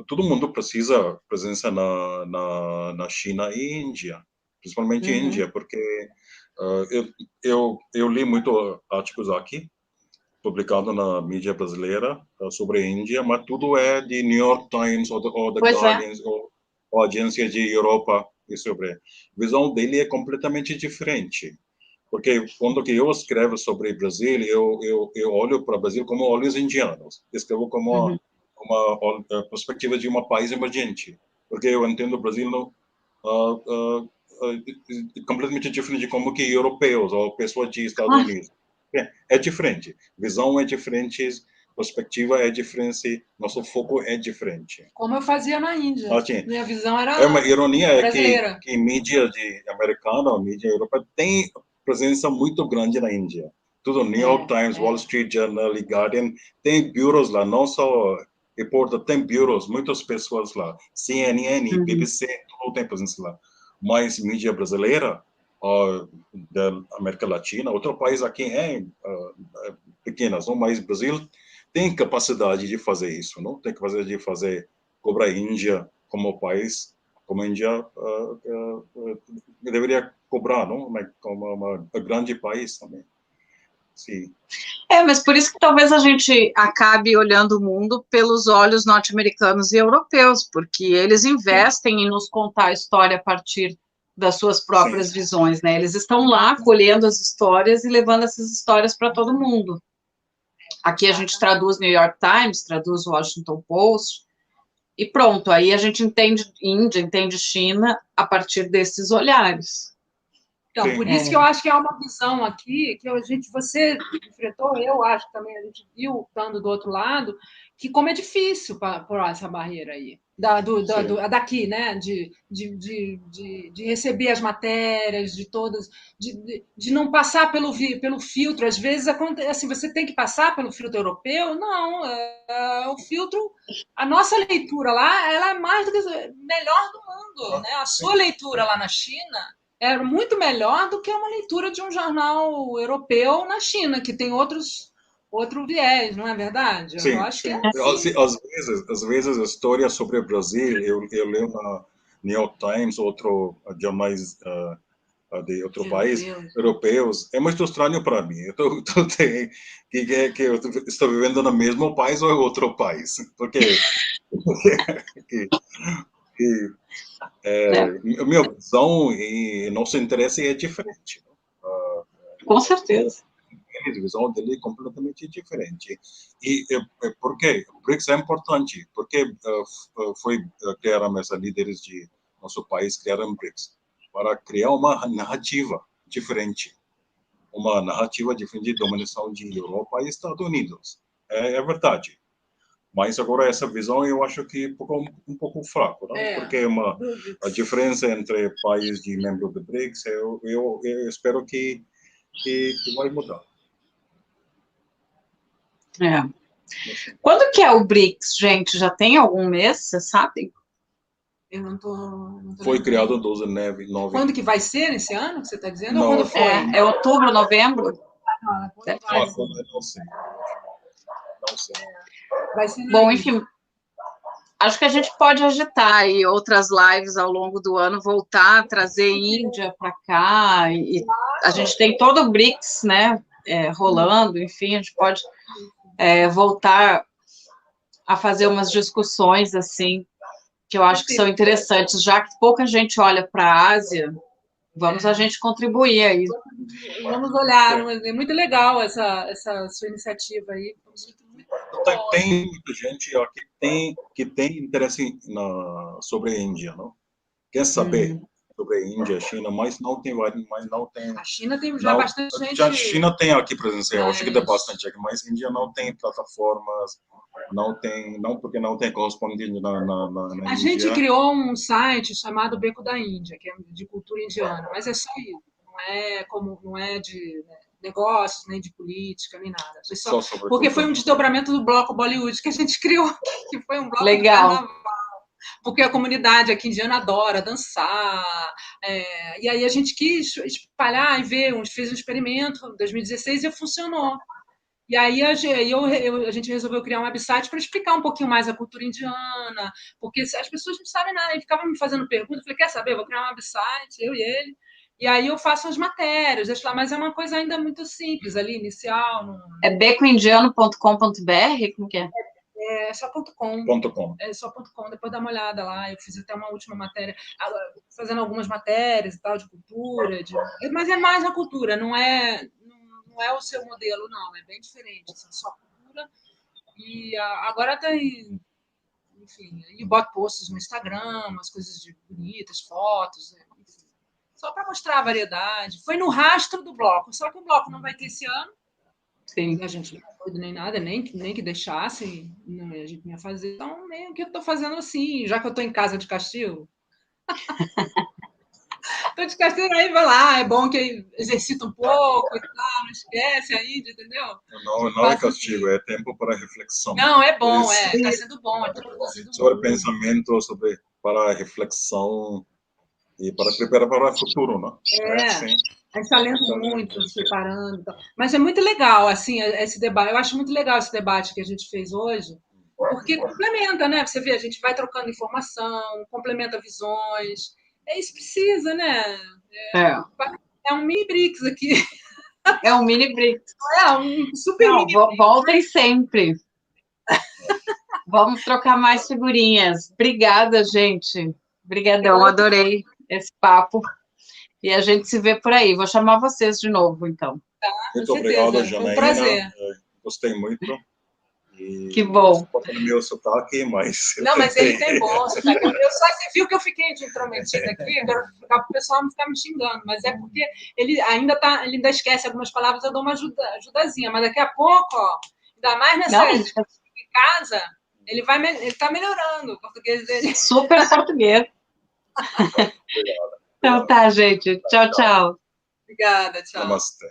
todo mundo precisa presença na China e Índia, principalmente Índia, porque eu li muito artigos aqui, publicado na mídia brasileira sobre a Índia, mas tudo é de New York Times ou The Guardian ou agência de Europa e sobre. A visão dele é completamente diferente, porque quando que eu escrevo sobre Brasil, eu olho para o Brasil como olhos indianos, escrevo como uma perspectiva de um país emergente, porque eu entendo o Brasil completamente diferente de como que europeus ou pessoas de Estados Unidos. É diferente, visão é diferente, perspectiva é diferente, nosso foco é diferente. Como eu fazia na Índia, minha visão era é uma ironia brasileira. que mídia americana, mídia europeia tem presença muito grande na Índia. Tudo New York Times, Wall Street Journal, Guardian, tem bureaus lá, não só repórter, tem bureaus, muitas pessoas lá, CNN, BBC, tudo tem presença lá. Mas mídia brasileira, da América Latina, outro país aqui pequenas, não? Mas o Brasil tem capacidade de fazer isso, não? Tem capacidade de cobrar a Índia como país, como a Índia deveria cobrar, não? Como uma grande país também. Sim. Mas por isso que talvez a gente acabe olhando o mundo pelos olhos norte-americanos e europeus, porque eles investem em nos contar a história a partir das suas próprias visões, né? Eles estão lá colhendo as histórias e levando essas histórias para todo mundo. Aqui a gente traduz New York Times, traduz Washington Post, E pronto, aí a gente entende Índia, entende China a partir desses olhares. Então, Sim. por isso que eu acho que há uma visão aqui, que você enfrentou, eu acho que também a gente viu, estando do outro lado, que como é difícil por essa barreira aí, daqui, né? De receber as matérias, de todas, de não passar pelo filtro. Às vezes, assim, você tem que passar pelo filtro europeu? Não, o filtro, a nossa leitura lá, ela é mais do que melhor do mundo, né? A sua leitura lá na China é muito melhor do que uma leitura de um jornal europeu na China, que tem outro viés, não é verdade? Eu Sim, acho que sim. é assim. Às vezes a história sobre o Brasil, eu leio na New York Times, outro jornais de outro país, europeus, é muito estranho para mim. Que eu estou vivendo no mesmo país ou é outro país? Porque a minha visão e nosso interesse é diferente. Com certeza. A visão dele é completamente diferente. E por quê? O BRICS é importante. Porque foi criaram essa líderes de nosso país, criaram o BRICS para criar uma narrativa diferente. Uma narrativa diferente de dominação de Europa e Estados Unidos. É verdade. Mas agora essa visão eu acho que ficou um pouco fraco, né? Porque a diferença entre países de membro do BRICS, eu espero que vai mudar. É. Quando que é o BRICS, gente? Já tem algum mês, vocês sabem? Eu não tô Foi criado em 2009. Quando que vai ser esse ano, que você está dizendo? Não, ou quando foi? É outubro, novembro? Não sei. Não sei. Vai ser Bom, enfim, acho que a gente pode agitar aí outras lives ao longo do ano, voltar a trazer Índia para cá, e a gente tem todo o BRICS, né, rolando, enfim, a gente pode voltar a fazer umas discussões, assim, que eu acho que são interessantes, já que pouca gente olha para a Ásia, vamos a gente contribuir aí. Vamos olhar, é muito legal essa sua iniciativa aí. Tem muita gente ó, que tem interesse sobre a Índia, não? Quer saber sobre a Índia, a China, mas não tem. A China tem já bastante gente. A China tem aqui presença, eu acho que tem bastante aqui, mas a Índia não tem plataformas, porque não tem correspondente na A gente criou um site chamado Beco da Índia, que é de cultura indiana, mas é só isso, não é de negócios, nem de política, nem nada. Porque foi um desdobramento do bloco Bollywood que a gente criou, que foi um bloco de carnaval. Porque a comunidade aqui indiana adora dançar, e aí a gente quis espalhar e ver, fez um experimento em 2016 e funcionou. E aí a gente resolveu criar um website para explicar um pouquinho mais a cultura indiana, porque as pessoas não sabem nada, e ficavam me fazendo perguntas, eu falei, quer saber, eu vou criar um website, eu e ele, e aí eu faço as matérias, deixo lá, mas é uma coisa ainda muito simples ali, inicial. É becoindiano.com.br? Como que é? É só .com. É só .com, depois dá uma olhada lá. Eu fiz até uma última matéria, fazendo algumas matérias e tal, de cultura, mas é mais a cultura, não é o seu modelo, não, é bem diferente, é só cultura. E agora tem, enfim, e boto posts no Instagram, umas coisas bonitas, fotos, enfim, só para mostrar a variedade. Foi no rastro do bloco, só que o bloco não vai ter esse ano. Sim. A gente não foi nem nada, nem que deixasse, a gente ia fazer. Então, meio que eu estou fazendo assim, já que eu estou em casa de castigo. Estou de castigo, aí vai lá, é bom que exercita um pouco e tal, não esquece aí, entendeu? Não é castigo, é tempo para reflexão. Não, é bom, está sendo bom. Sobre pensamento, para reflexão e para preparar para o futuro, né? Sim. A gente está lendo muito, se preparando e tal. Mas é muito legal, assim, esse debate. Eu acho muito legal esse debate que a gente fez hoje, porque complementa, né? Você vê, a gente vai trocando informação, complementa visões. Isso precisa, né? É um mini BRICS aqui. É um mini BRICS. Um super mini BRICS. Voltem sempre. Vamos trocar mais figurinhas. Obrigada, gente. Obrigadão, adorei esse papo. E a gente se vê por aí. Vou chamar vocês de novo, então. Tá, muito obrigado, Janaína. Foi um prazer. Gostei muito. Que bom. No meu sotaque, mas... Não, mas ele tem bom sotaque. Você viu que eu fiquei de intrometida aqui, para o pessoal não ficar me xingando, mas é porque ele ainda esquece algumas palavras, eu dou uma ajudazinha, mas daqui a pouco, ó, ainda mais nessa casa, ele está melhorando o português dele. Super português. Então tá, gente. Tchau, tchau. Obrigada, tchau. Namastê.